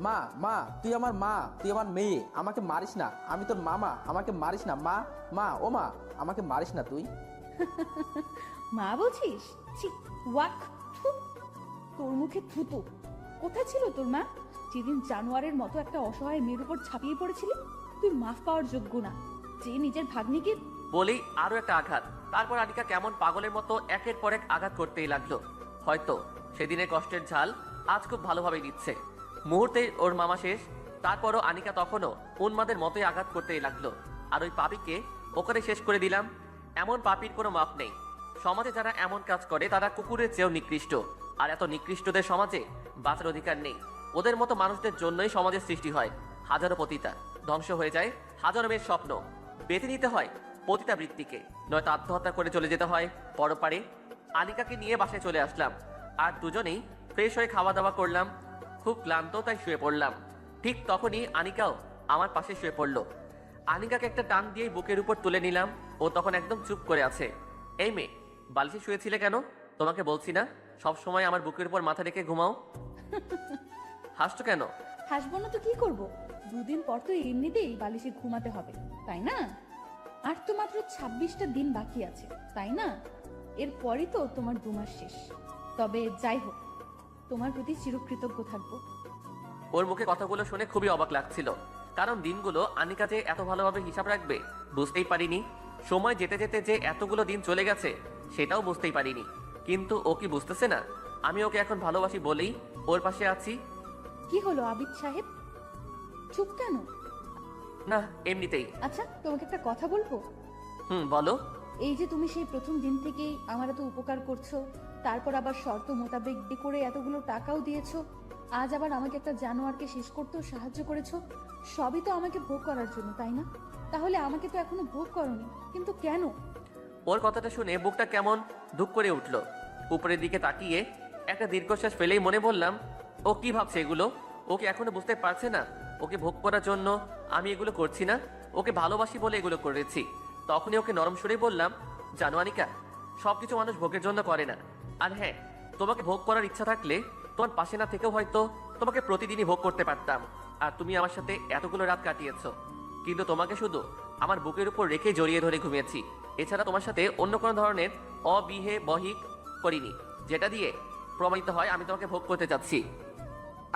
মা মা তুই আমার মা, তুই আমার মেয়ে, আমাকে মারিস না, আমি তোর মামা, আমাকে মারিস না মা। মা ও মা, আমাকে মারিস না তুই। মা বলছিস? ছি, ওয়াক, থু। তোর মুখে থুতু। কোথায় ছিল তোর মা যেদিন জানোয়ারের মতো একটা অসহায় মেয়ের উপর ঝাঁপিয়ে পড়েছিলি? তুই মাফ পাওয়ার যোগ্য না, যে নিজের ভাগ্নিকে। বলেই আরো একটা আঘাত। তারপর আনিকা কেমন পাগলের মতো একের পর এক আঘাত করতেই লাগলো। হয়তো সেদিনের কষ্টের ঝাল আজ খুব ভালোভাবে দিচ্ছে। মুহূর্তে ওর মামা শেষ। তারপরও আনিকা তখনও উন্মাদের মতোই আঘাত করতেই লাগলো। আর ওই পাপিকে ওখানে শেষ করে দিলাম। এমন পাপির কোনো মাপ নেই। সমাজে যারা এমন কাজ করে তারা কুকুরের চেয়েও নিকৃষ্ট। আর এত নিকৃষ্টদের সমাজে বাঁচার অধিকার নেই। ওদের মতো মানুষদের জন্যই সমাজের সৃষ্টি হয় হাজারো পতিতা, ধ্বংস হয়ে যায় হাজারো মেয়ের স্বপ্ন। বেঁধে নিতে হয় পতিতা বৃত্তিকে, নয়তো আত্মহত্যা করে চলে যেতে হয় পরপারে। আনিকাকে নিয়ে বাসায় চলে আসলাম আর দুজনেই ফ্রেশ হয়ে খাওয়া দাওয়া করলাম। খুব ক্লান্ত তাই শুয়ে পড়লাম। ঠিক তখনই আনিকাও আমার পাশে শুয়ে পড়লো। আনিকাকে একটা টান দিয়ে বুকের উপর তুলে নিলাম। ও তখন একদম চুপ করে আছে। এই মেয়ে, বালিশে শুয়েছিলে কেন? তোমাকে বলছি না সব সময় আমার বুকের উপর মাথা রেখে ঘুমাও? হাসছো কেন? হাসবো না তো কি করব? দুদিন পর তো এমনিতেই বালিশে ঘুমাতে হবে, তাই না? আর তো মাত্র 26টা দিন বাকি আছে, তাই না? এরপরই তো তোমার 2 মাস শেষ। তবে যাই হোক, তোমার প্রতি চিরকৃতজ্ঞ থাকবো। ওর মুখে কথাগুলো শুনে খুবই অবাক লাগছিল। কারণ দিনগুলো আনিকা যে এত ভালোভাবে হিসাব রাখবে বুঝতেই পারিনি। সময় যেতে যেতে যে এতগুলো দিন চলে গেছে সেটাও বুঝতেই পারিনি। কিন্তু ও কি বুঝতেছে না আমি ওকে এখন ভালোবাসি বলেই ওর পাশে আছি? কি হলো আবিদ সাহেব, চুপ কেন? না, এমনিতেই। আচ্ছা, তোমাকে একটা কথা বলবো? বলো। এই যে তুমি সেই প্রথম দিন থেকেই আমার এত উপকার করছো, তারপর আবার শর্ত মোতাবেক বিয়ে করে এতগুলো টাকাও দিয়েছো, আজ আবার আমাকে একটা জানোয়ারকে শেষ করতেও সাহায্য করেছো, সবই তো আমাকে ভোগ করার জন্য, তাই না? তাহলে আমাকে তো এখনো ভোগ করোনি, কিন্তু কেন? ওর কথাটা শুনে বুকটা কেমন দুঃখ করে উঠল। উপরের দিকে তাকিয়ে একটা দীর্ঘশ্বাস ফেলেই মনে বললাম, ও কি ভাবছে এগুলো? ওকে এখনো বুঝতে পারছে না ওকে ভোগ করার জন্য আমি এগুলো করছি না, ওকে ভালোবাসি বলে এগুলো করেছি। তখনই ওকে নরম সুরে বললাম, জানো আনিকা, সবকিছু মানুষ ভোগের জন্য করে না। আর হ্যাঁ, তোমাকে ভোগ করার ইচ্ছা থাকলে তোমার পাশে না থেকেও হয়তো তোমাকে প্রতিদিনই ভোগ করতে পারতাম। আর তুমি আমার সাথে এতগুলো রাত কাটিয়েছো, কিন্তু তোমাকে শুধু আমার বুকের উপর রেখে জড়িয়ে ধরে ঘুমিয়েছি। এছাড়া তোমার সাথে অন্য কোনো ধরনের বহিক করিনি, যেটা দিয়ে প্রমাণিত হয় আমি তোমাকে ভোগ করতে চাচ্ছি।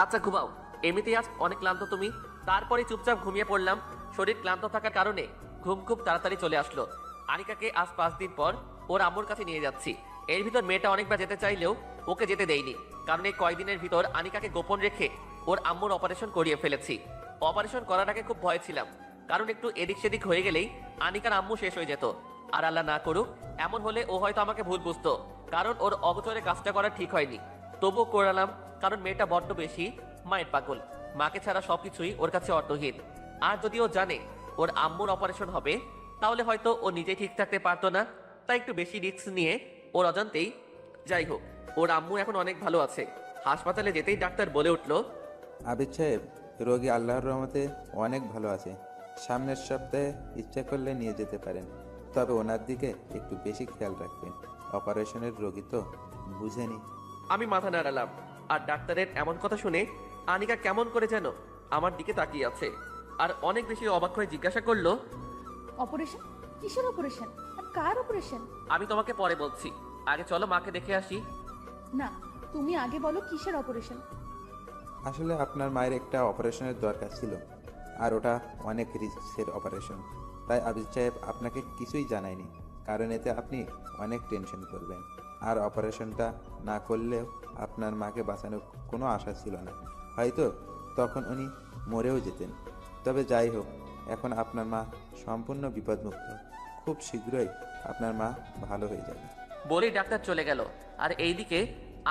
আচ্ছা ঘুমাও, এমনিতেই আজ অনেক ক্লান্ত তুমি। তারপরে চুপচাপ ঘুমিয়ে পড়লাম। শরীর ক্লান্ত থাকার কারণে ঘুম খুব তাড়াতাড়ি চলে আসলো। আনিকাকে আজ 5 দিন পর ওর আম্মুর কাছে নিয়ে যাচ্ছি। এর ভিতর মেয়েটা অনেকবার যেতে চাইলেও ওকে যেতে দেয়নি, কারণ এই কয়েকদিনের ভিতর আনিকাকে গোপন রেখে ওর আম্মুর অপারেশন করিয়ে ফেলেছি। অপারেশন করার আগে খুব ভয় ছিলাম, কারণ একটু এদিক সেদিক হয়ে গেলেই আনিকার আম্মু শেষ হয়ে যেত। আর আল্লাহ না করুক এমন হলে ও হয়তো আমাকে ভুল বুঝতো, কারণ ওর অগোচরে কাজটা করা ঠিক হয়নি। তবুও করালাম, কারণ মেয়েটা বড্ড বেশি মায়ের পাগল। মাকে ছাড়া সবকিছুই ওর কাছে অর্থহীন। আর যদি ও জানে ওর আম্মুর অপারেশন হবে, তাহলে হয়তো ও নিজেই ঠিক থাকতে পারতো না। তাই একটু বেশি রিস্ক নিয়ে ওর অজান্তেই। যাই হোক, ওর আম্মু এখন অনেক ভালো আছে। হাসপাতালে যেতেই ডাক্তার বলে উঠলো, আবিদ সাহেব, রোগী আল্লাহর রহমতে অনেক ভালো আছে। সামনের সপ্তাহে ইচ্ছা করলে নিয়ে যেতে পারেন, তবে ওনার দিকে একটু বেশি খেয়াল রাখবেন। অপারেশনের রোগী তো, বুঝেনি। আমি মাথা নাড়ালাম। আর ডাক্তারের এমন কথা শুনে আনিকা কেমন করে যেন আমার দিকে তাকিয়ে আছে আর অনেক বেশি অবাক হয়ে জিজ্ঞাসা করলো, অপারেশন? কিসের অপারেশন আর কার অপারেশন? আমি তোমাকে পরে বলছি, আগে চলো মাকে দেখে আসি। না, তুমি আগে বলো কিসের অপারেশন? আসলে আপনার মায়ের একটা অপারেশনের দরকার ছিল, আর ওটা অনেক রিস্কের অপারেশন। তাই আবিদ সাহেব আপনাকে কিছুই জানায়নি, কারণ এতে আপনি অনেক টেনশন করবেন। আর অপারেশনটা না করলেও আপনার মাকে বাঁচানোর কোনো আশা ছিল না, হয়তো তখন উনি মরেও যেতেন। তবে যাই হোক, এখন আপনার মা সম্পূর্ণ বিপদমুক্ত। খুব শীঘ্রই আপনার মা ভালো হয়ে যাবে। বলেই ডাক্তার চলে গেল। আর এইদিকে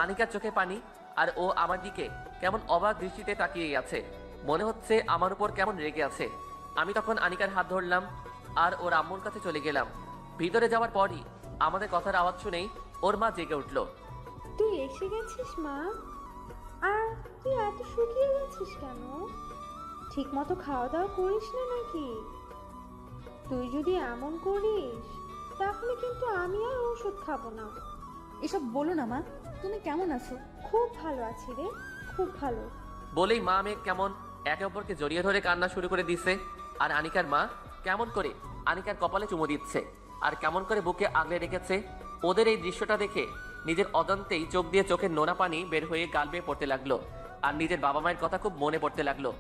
আনিকার চোখে পানি, আর ও আমার দিকে কেমন অবাক দৃষ্টিতে তাকিয়ে আছে, মনে হচ্ছে আমার উপর কেমন রেগে আছে। আমি তখন আনিকার হাত ধরলাম আর ওর আম্মুর কাছে চলে গেলাম। ভিতরে যাওয়ার পরই আমাদের কথার আওয়াজ শুনেই ওর মা জেগে উঠলো। তুই এসে গেছিস মা? আর তুই এত শুকিয়ে গেছিস কেন? ঠিক মতো খাওয়া দাওয়া করিস না নাকি? তুই যদি এমন করিস তাহলে কিন্তু আমি আর ওষুধ খাবো না। এসব বলো না মা, তুমি কেমন আছো? খুব ভালো আছি রে, খুব ভালো। বলেই মা মেয়ে কেমন একে অপরকে জড়িয়ে ধরে কান্না শুরু করে দিচ্ছে। আর আনিকার মা কেমন করে আনিকার কপালে চুমু দিচ্ছে আর কেমন করে বুকে আগলে রেখেছে। ওদের এই দৃশ্যটা দেখে নিজের অজান্তেই চোখ দিয়ে চোখের নোনা পানি বের হয়ে গাল বেয়ে পড়তে লাগলো। আর নিজের বাবা মায়ের কথা খুব মনে পড়তে লাগলো।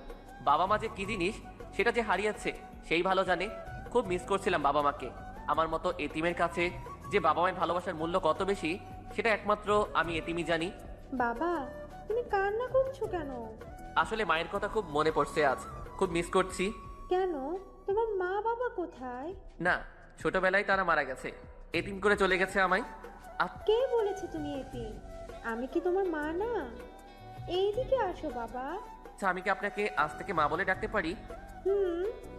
বাবা মা যে কি জিনিস সেটা যে হারিয়েছে সেই ভালো জানে। খুব মিস করছিলাম বাবা মাকে। আমার মতো এতিমের কাছে যে বাবা মায়ের ভালোবাসার মূল্য কত বেশি সেটা একমাত্র আমি এতিমই জানি। বাবা, তুমি কান্না করছো কেন? আসলে মায়ের কথা খুব মনে পড়ছে আজ, খুব মিস করছি। কেন? তোমার মা বাবা কোথায়? না, ছোটবেলায় তারা মারা গেছে, এতিম করে চলে গেছে আমায়। কে বলেছে তুমি এতিম? আমি কি তোমার মা না? এইদিকে আসো বাবা। আচ্ছা, আমি কি আপনাকে আজ থেকে মা বলে ডাকতে পারি?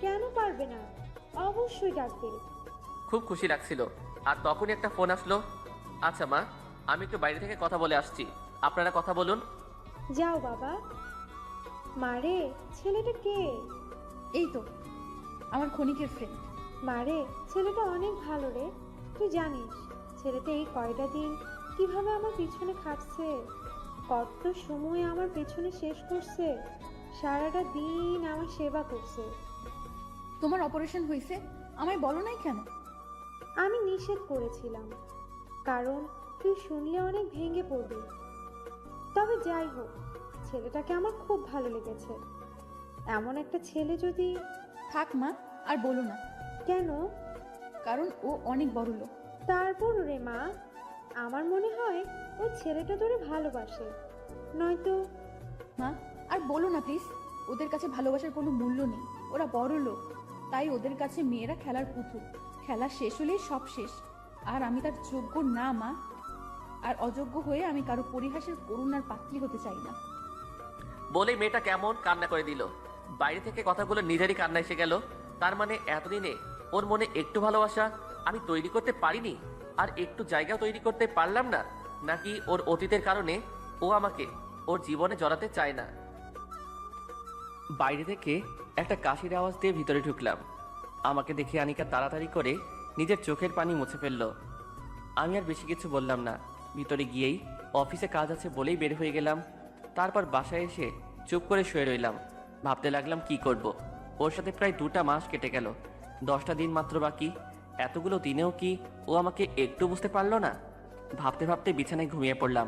কেন পারবে না? অবশ্যই ডাকবে। খুব খুশি লাগছিল। আর তখনই একটা ফোন আসলো। আচ্ছা মা, আমি একটু বাইরে থেকে কথা বলে আসছি, আপনারা কথা বলুন। যাও বাবা। মারে, ছেলেটা কে? এই তো আমার ক্ষণিকের ফ্রেন্ড। মারে, ছেলেটা অনেক ভালো রে। তুই জানিস ছেলেটা এই কয়টা দিন কিভাবে আমার পিছনে খাটছে, কত সময় আমার পেছনে শেষ করছে, সারাটা দিন আমার সেবা করছে। তোমার অপারেশন হয়েছে, আমায় বলো নাই কেন? আমি নিষেধ করেছিলাম, কারণ তুই শুনলে অনেক ভেঙে পড়বি। তবে যাই হোক, ছেলেটাকে আমার খুব ভালো লেগেছে। এমন একটা ছেলে যদি... থাক মা, আর বলো না। কেন? কারণ ও অনেক বড় লোক। তারপর রে মা, আমার মনে হয় ওই ছেলেটা তোরে ভালোবাসে, নয়তো... মা আর বলো না প্লিজ। ওদের কাছে ভালোবাসার কোনো মূল্য নেই, ওরা বড় লোক, তাই ওদের কাছে মেয়েরা খেলার পুতুল। খেলা শেষ হলেই সব শেষ। আর আমি তার যোগ্য না মা। আর অযোগ্য হয়ে আমি কারো পরিহাসের করুণার পাত্রী হতে চাই না। বলেই মেয়েটা কেমন কান্না করে দিল। বাইরে থেকে কথাগুলো নিজেরই কান্না এসে গেল। তার মানে এতদিনে ওর মনে একটু ভালোবাসা আমি তৈরি করতে পারিনি, আর একটু জায়গা তৈরি করতে পারলাম না, নাকি ওর অতীতের কারণে ও আমাকে ওর জীবনে জড়াতে চায় না। বাইরে থেকে একটা কাশির আওয়াজ দিয়ে ভিতরে ঢুকলাম। আমাকে দেখে আনিকা তাড়াতাড়ি করে নিজের চোখের পানি মুছে ফেললো। আমি আর বেশি কিছু বললাম না। ভিতরে গিয়েই অফিসে কাজ আছে বলেই বের হয়ে গেলাম। তারপর বাসায় এসে চুপ করে শুয়ে রইলাম। ভাবতে লাগলাম কি করব। ওর সাথে প্রায় 2টা মাস কেটে গেল, 10টা দিন মাত্র বাকি। এতগুলো দিনেও কি ও আমাকে একটু বুঝতে পারলো না? ভাবতে ভাবতে বিছানায় ঘুমিয়ে পড়লাম।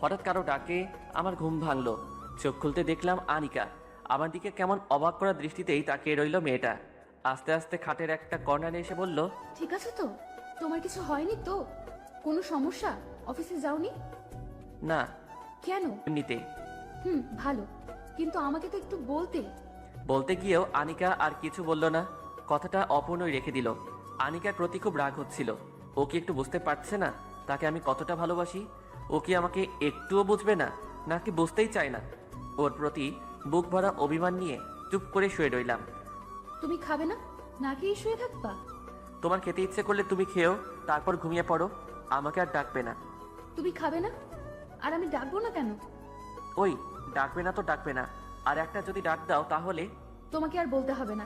হঠাৎ কারো ডাকে আমার ঘুম ভাঙলো। চোখ খুলতে দেখলাম আনিকা আমার দিকে কেমন অবাক করা দৃষ্টিতেই তাকিয়ে রইল মেয়েটা। আস্তে আস্তে খাটের একটা কর্নারে এসে বলল, ঠিক আছে তো? তোমার কিছু হয়নি তো? কোনো সমস্যা? অফিসে যাওনি? না, কেন? এমনিতে। ভালো, কিন্তু আমাকে তো একটু বলতে। বলতে গিয়েও আনিকা আর কিছু বলল না, কথাটা অপূর্ণই রেখে দিল। আনিকার প্রতি খুব রাগ হচ্ছিল। ও কি একটু বুঝতে পারছে না তাকে আমি কতটা ভালোবাসি? ও কি আমাকে একটুও বুঝবে না, নাকি বুঝতেই চায় না? ওর প্রতি বুক ভরা অভিমান নিয়ে চুপ করে শুয়ে রইলাম। তুমি খাবে না, নাকি শুয়ে থাকবা? তোমার খেতে ইচ্ছে করলে তুমি খেও, তারপর ঘুমিয়ে পড়ো। আমাকে আর ডাকবে না। তুমি খাবে না? আর আমি ডাকবো না কেন? ওই ডাকবে না তো ডাকবে না, আর একটা যদি ডাক দাও তাহলে? তোমাকে আর বলতে হবে না।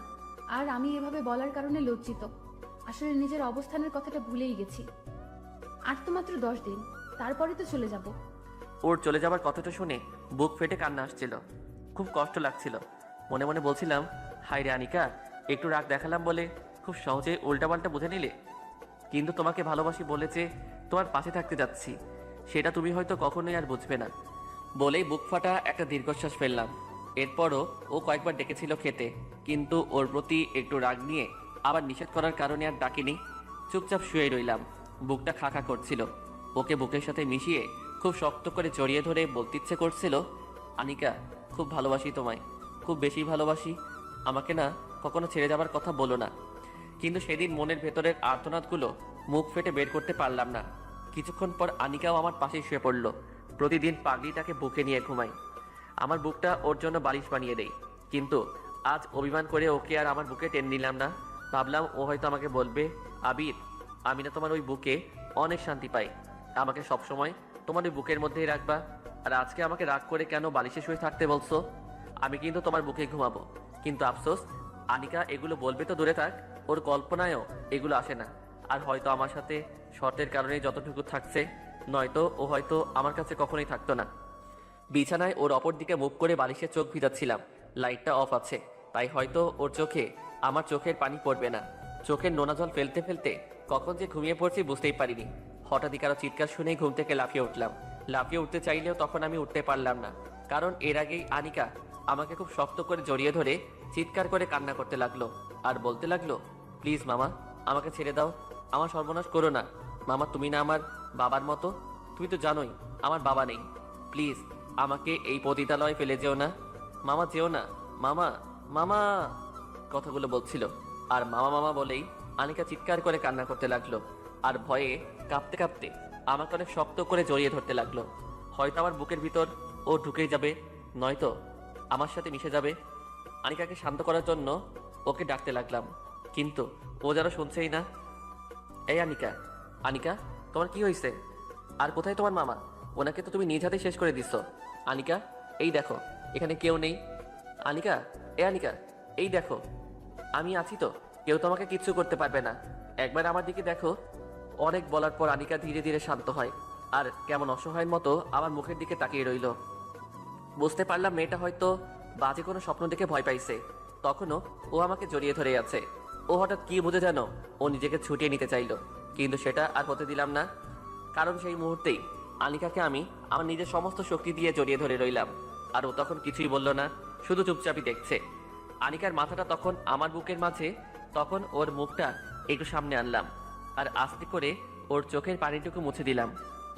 আর আমি এভাবে বলার কারণে লজ্জিত। আসলে নিজের অবস্থানের কথাটা ভুলেই গেছি। আর তো মাত্র 10 দিন, তারপরে তো চলে যাব। ওর চলে যাবার কথাটা শুনে বুক ফেটে কান্না আসছিল। খুব কষ্ট লাগছিল। মনে মনে বলছিলাম, হায় রে আনিকা, একটু রাগ দেখালাম বলে খুব সহজে উল্টাপাল্টা বুঝে নিলে। কিন্তু তোমাকে ভালোবাসি বলেছে, তোমার পাশে থাকতে যাচ্ছি, সেটা তুমি হয়তো কখনোই আর বুঝবে না। বলেই বুক ফাটা একটা দীর্ঘশ্বাস ফেললাম। এরপরও ও কয়েকবার ডেকেছিল খেতে, কিন্তু ওর প্রতি একটু রাগ নিয়ে আবার নিষেধ করার কারণে আর ডাকিনি। চুপচাপ শুয়ে রইলাম। বুকটা খা খা করছিল। ওকে বুকের সাথে মিশিয়ে খুব শক্ত করে জড়িয়ে ধরে বলতে ইচ্ছে করছিল, আনিকা, খুব ভালোবাসি তোমায়, খুব বেশি ভালোবাসি। আমাকে না কখনো ছেড়ে যাবার কথা বলো না। কিন্তু সেদিন মনের ভেতরের আর্তনাদগুলো মুখ ফেটে বের করতে পারলাম না। কিছুক্ষণ পর আনিকাও আমার পাশেই শুয়ে পড়ল। প্রতিদিন পাগলিটাকে বুকে নিয়ে ঘুমাই, আমার বুকটা ওর জন্য বালিশ বানিয়ে দেই। কিন্তু আজ অভিমান করে ওকে আর আমার বুকে টেনে নিলাম না। ভাবলাম ও হয়তো আমাকে বলবে, আবির, আমি না তোমার ওই বুকে অনেক শান্তি পাই, আমাকে সবসময় তোমার ওই বুকের মধ্যেই রাখবা। আর আজকে আমাকে রাগ করে কেন বালিশে শুয়ে থাকতে বলছো? আমি কিন্তু তোমার বুকে ঘুমাবো। কিন্তু আফসোস, আনিকা এগুলো বলবে তো দূরে থাক, ওর কল্পনায়ও এগুলো আসে না। আর হয়তো আমার সাথে শর্তের কারণে যতটুকু থাকছে, নয়তো ও হয়তো আমার কাছে কখনোই থাকতো না। বিছানায় ওর অপর দিকে মুখ করে বালিশে চোখ ভিজাচ্ছিলাম। লাইটটা অফ আছে, তাই হয়তো ওর চোখে আমার চোখের পানি পড়বে না। চোখের নোনা জল ফেলতে ফেলতে কখন যে ঘুমিয়ে পড়ছি বুঝতেই পারিনি। হঠাৎই কারো চিৎকার শুনেই ঘুম থেকে লাফিয়ে উঠলাম। লাফিয়ে উঠতে চাইলেও তখন আমি উঠতে পারলাম না, কারণ এর আগেই আনিকা আমাকে খুব শক্ত করে জড়িয়ে ধরে চিৎকার করে কান্না করতে লাগলো আর বলতে লাগলো, প্লিজ মামা, আমাকে ছেড়ে দাও, আমার সর্বনাশ করো না। মামা, তুমি না আমার বাবার মতো, তুমি তো জানোই আমার বাবা নেই। প্লিজ আমাকে এই পতিতালয়ে ফেলে যেও না মামা, যেও না মামা, মামা কথাগুলো বলছিল। আর মামা মামা বলেই আনিকা চিৎকার করে কান্না করতে লাগলো আর ভয়ে কাঁপতে কাঁপতে আমাকে অনেক শক্ত করে জড়িয়ে ধরতে লাগলো। হয়তো আমার বুকের ভিতর ও ঢুকেই যাবে, নয়তো আমার সাথে মিশে যাবে। আনিকাকে শান্ত করার জন্য ওকে ডাকতে লাগলাম, কিন্তু ও যেন শুনছেই না। এই আনিকা, আনিকা, তোমার কি হয়েছে? আর কোথায় তোমার মামা? ওনাকে তো তুমি নিজ হাতে শেষ করে দিচ্ছ। আনিকা, এই দেখো এখানে কেউ নেই। আনিকা, এ আনিকা, এই দেখো আমি আছি তো, কেউ তোমাকে কিচ্ছু করতে পারবে না। একবার আমার দিকে দেখো। অনেক বলার পর আনিকা ধীরে ধীরে শান্ত হয় আর কেমন অসহায়ের মতো আমার মুখের দিকে তাকিয়ে রইল। বুঝতে পারলাম মেয়েটা হয়তো বাজে কোনো স্বপ্ন দেখে ভয় পাইছে। তখনও ও আমাকে জড়িয়ে ধরে আছে। ও হঠাৎ কি বুঝে যেন ও নিজেকে ছুটিয়ে নিতে চাইলো, কিন্তু সেটা আর হতে দিলাম না, কারণ সেই মুহূর্তেই আনিকাকে আমি আমার নিজের সমস্ত শক্তি দিয়ে জড়িয়ে ধরে রইলাম। আর ও তখন কিছুই বলল না, শুধু চুপচাপই দেখছে। আনিকার মাথাটা তখন আমার বুকের মাঝে, তখন ওর মুখটা একটু সামনে আনলাম আর আস্তে করে ওর চোখের পানিটুকু মুছে দিলাম।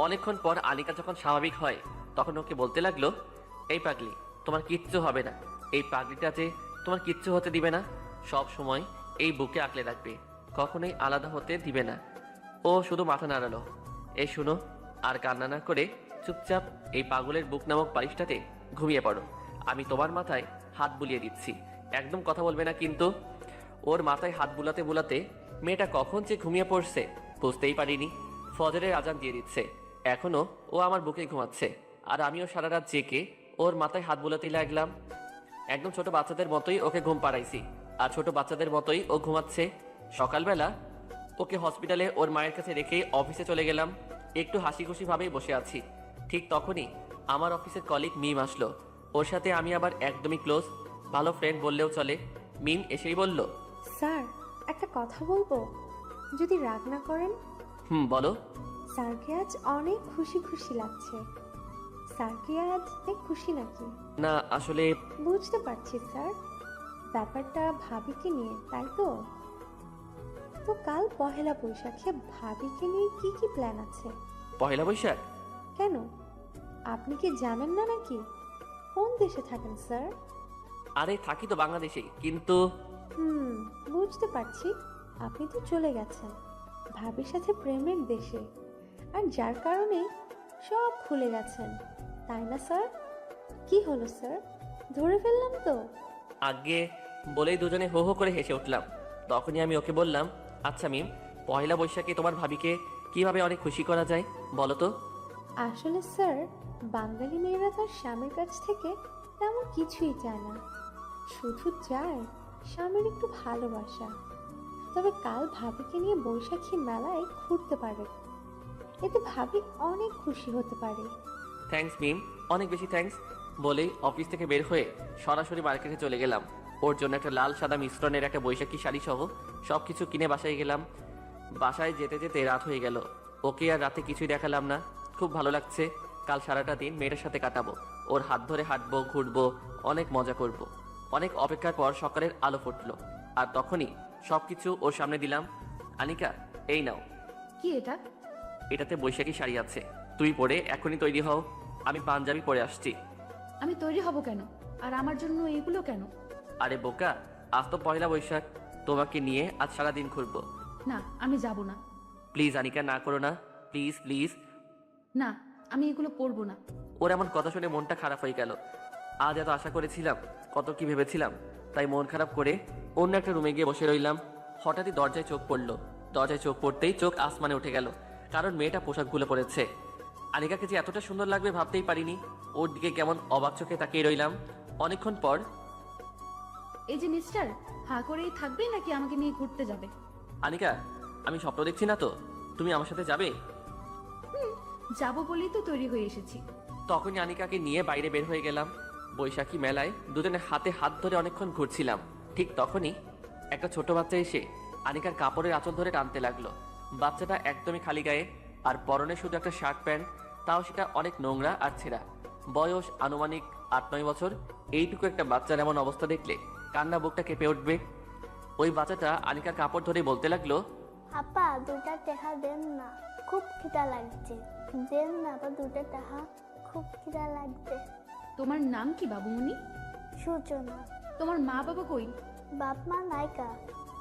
অনেকক্ষণ পর আনিকা যখন স্বাভাবিক হয় তখন ওকে বলতে লাগলো, এই পাগলি, তোমার কিচ্ছু হবে না। এই পাগলিটা যে তোমার কিচ্ছু হতে দিবে না, সব সময় এই বুকে আঁকলে রাখবে, কখনোই আলাদা হতে দিবে না। ও শুধু মাথা নাড়ালো। এই শুনো, আর কান্না না করে চুপচাপ এই পাগলের বুক নামক বালিশটাতে ঘুমিয়ে পড়ো। আমি তোমার মাথায় হাত বুলিয়ে দিচ্ছি, একদম কথা বলবে না কিন্তু। ওর মাথায় হাত বুলাতে বুলাতে মেয়েটা কখন যে ঘুমিয়ে পড়ছে বুঝতেই পারিনি। ফজরের আজান দিয়ে দিচ্ছে, এখনো ও আমার বুকে ঘুমাচ্ছে আর আমিও সারা রাত জেগে ওর মাথায় হাত বুলাতেই লাগলাম। একদম ছোট বাচ্চাদের মতোই ওকে ঘুম পাড়াইছি আর ছোট বাচ্চাদের মতোই ও ঘুমাচ্ছে। সকালবেলা ওকে হসপিটালে ওর মায়ের কাছে রেখেই অফিসে চলে গেলাম। একটু হাসি খুশি ভাবেই বসে আছি, ঠিক তখনই আমার অফিসের কলিগ মিম আসলো। ওর সাথে আমি আবার একদমই ক্লোজ, ভালো ফ্রেন্ড বললেও চলে। মিম এসেই বলল, স্যার, একটা কথা বলবো, যদি রাগ না করেন। বলো। স্যারকে আজ অনেক খুশি খুশি লাগছে। স্যারকে আজ অনেক খুশি নাকি? না আসলে বুঝতে পারছি স্যার, ব্যাপারটা ভাবিকে নিয়ে, তাই তো? তো কাল পহেলা বৈশাখে ভাবিকে নিয়ে কি কি প্ল্যান আছে? পহেলা বৈশাখ? কেন, আপনি কি জানেন না নাকি? কোন দেশে থাকেন স্যার? আরে থাকি তো বাংলাদেশেই, কিন্তু বুঝতে পারছি, আপনি তো চলে গেছেন ভাবির সাথে প্রেমের দেশে, আর যার কারণে সব ভুলে গেছেন, তাই না স্যার? কি হলো স্যার, ধরে ফেললাম তো? আগে বলেই দুজনে হো হো করে হেসে উঠলাম। তখনই আমি ওকে বললাম, আচ্ছা মিম, পহেলা বৈশাখে তোমার ভাবিকে কিভাবে অনেক খুশি করা যায় বলো তো? আসলে স্যার, বাঙালি মেয়েরা তার স্বামীর কাছ থেকে তেমন কিছুই চায় না, শুধু চায় স্বামীর একটু ভালোবাসা। তবে কাল ভাবিকে নিয়ে বৈশাখী মেলায় ঘুরতে পারে, এতে ভাবি অনেক খুশি হতে পারে। থ্যাঙ্কস মিম, অনেক বেশি থ্যাঙ্কস। বলেই অফিস থেকে বের হয়ে সরাসরি মার্কেটে চলে গেলাম। ওর জন্য একটা লাল সাদা মিশ্রণের একটা বৈশাখী শাড়ি সহ সব কিছু কিনে বাসায় গেলাম। বাসায় যেতে যেতে রাত হয়ে গেল। ওকে আর রাতে কিছুই দেখালাম না। খুব ভালো লাগছে, কাল সারাটা দিন মেয়েটার সাথে কাটাবো, ওর হাত ধরে হাঁটবো, ঘুরবো, অনেক মজা করব। অনেক অপেক্ষার পর সকালের আলো ফুটলো আর তখনই সবকিছু ওর সামনে দিলাম। আনিকা, এই নাও। কি এটা? এটাতে বৈশাখী শাড়ি আছে, তুই পরে এখনই তৈরি হও, আমি পাঞ্জাবি পরে আসছি। আমি তৈরি হব কেন? আর আমার জন্য এইগুলো কেন? আরে বোকা, আজ তো পয়লা বৈশাখ, তোমাকে নিয়ে আজ সারাদিন ঘুরবো। না, আমি যাব না। প্লিজ আনিকা, না করো না, প্লিজ প্লিজ। না, আমি এগুলো পরবো না। ওর এমন কথা শুনে মনটা খারাপ হয়ে গেল। আজ এত আশা করেছিলাম, কত কি ভেবেছিলাম, তাই মন খারাপ করে অন্য একটা রুমে গিয়ে বসে রইলাম। হঠাৎই দরজায় চোখ পড়লো। দরজায় চোখ পড়তেই চোখ আসমানে উঠে গেল, কারণ মেয়েটা পোশাকগুলো পরেছে। আনিকাকে যে এতটা সুন্দর লাগবে ভাবতেই পারিনি। ওর দিকে কেমন অবাক চোখে তাকিয়ে রইলাম। অনেকক্ষণ পর, এই যে মিস্টার, হা করেই থাকবে নাকি আমাকে নিয়ে ঘুরতে যাবে? আনিকা, আমি স্বপ্ন দেখছি না তো? তুমি আমার সাথে যাবে? যাব বলেই তো তৈরি হয়ে এসেছি। তখনই আনিকাকে নিয়ে বাইরে বের হয়ে গেলাম। বৈশাখী মেলায় দুজনে হাতে হাত ধরে অনেকক্ষণ ঘুরছিলাম। ঠিক তখনই একটা ছোট বাচ্চা এসে আনিকার কাপড়ের আঁচল ধরে টানতে লাগলো। বাচ্চাটা একদমই খালি গায়ে, আর পরনে শুধু একটা শার্ট প্যান্ট, তাও সেটা অনেক নোংরা আর ছেঁড়া। বয়স আনুমানিক 8-9 বছর। এইটুকু একটা বাচ্চার এমন অবস্থা দেখলে কান্না বুকটা কেঁপে উঠবে। ওই বাচ্চাটা আনিকার কাপড় ধরে বলতে লাগলো, আপা দুটা টাকা দেন না, খুব খিদা লাগছে। দেন না আপা দুটা টাকা, খুব খিদা লাগছে। তোমার নাম কি বাবুমণি? সূচনা। তোমার মা বাবা কই? বাপ মা নায়িকা,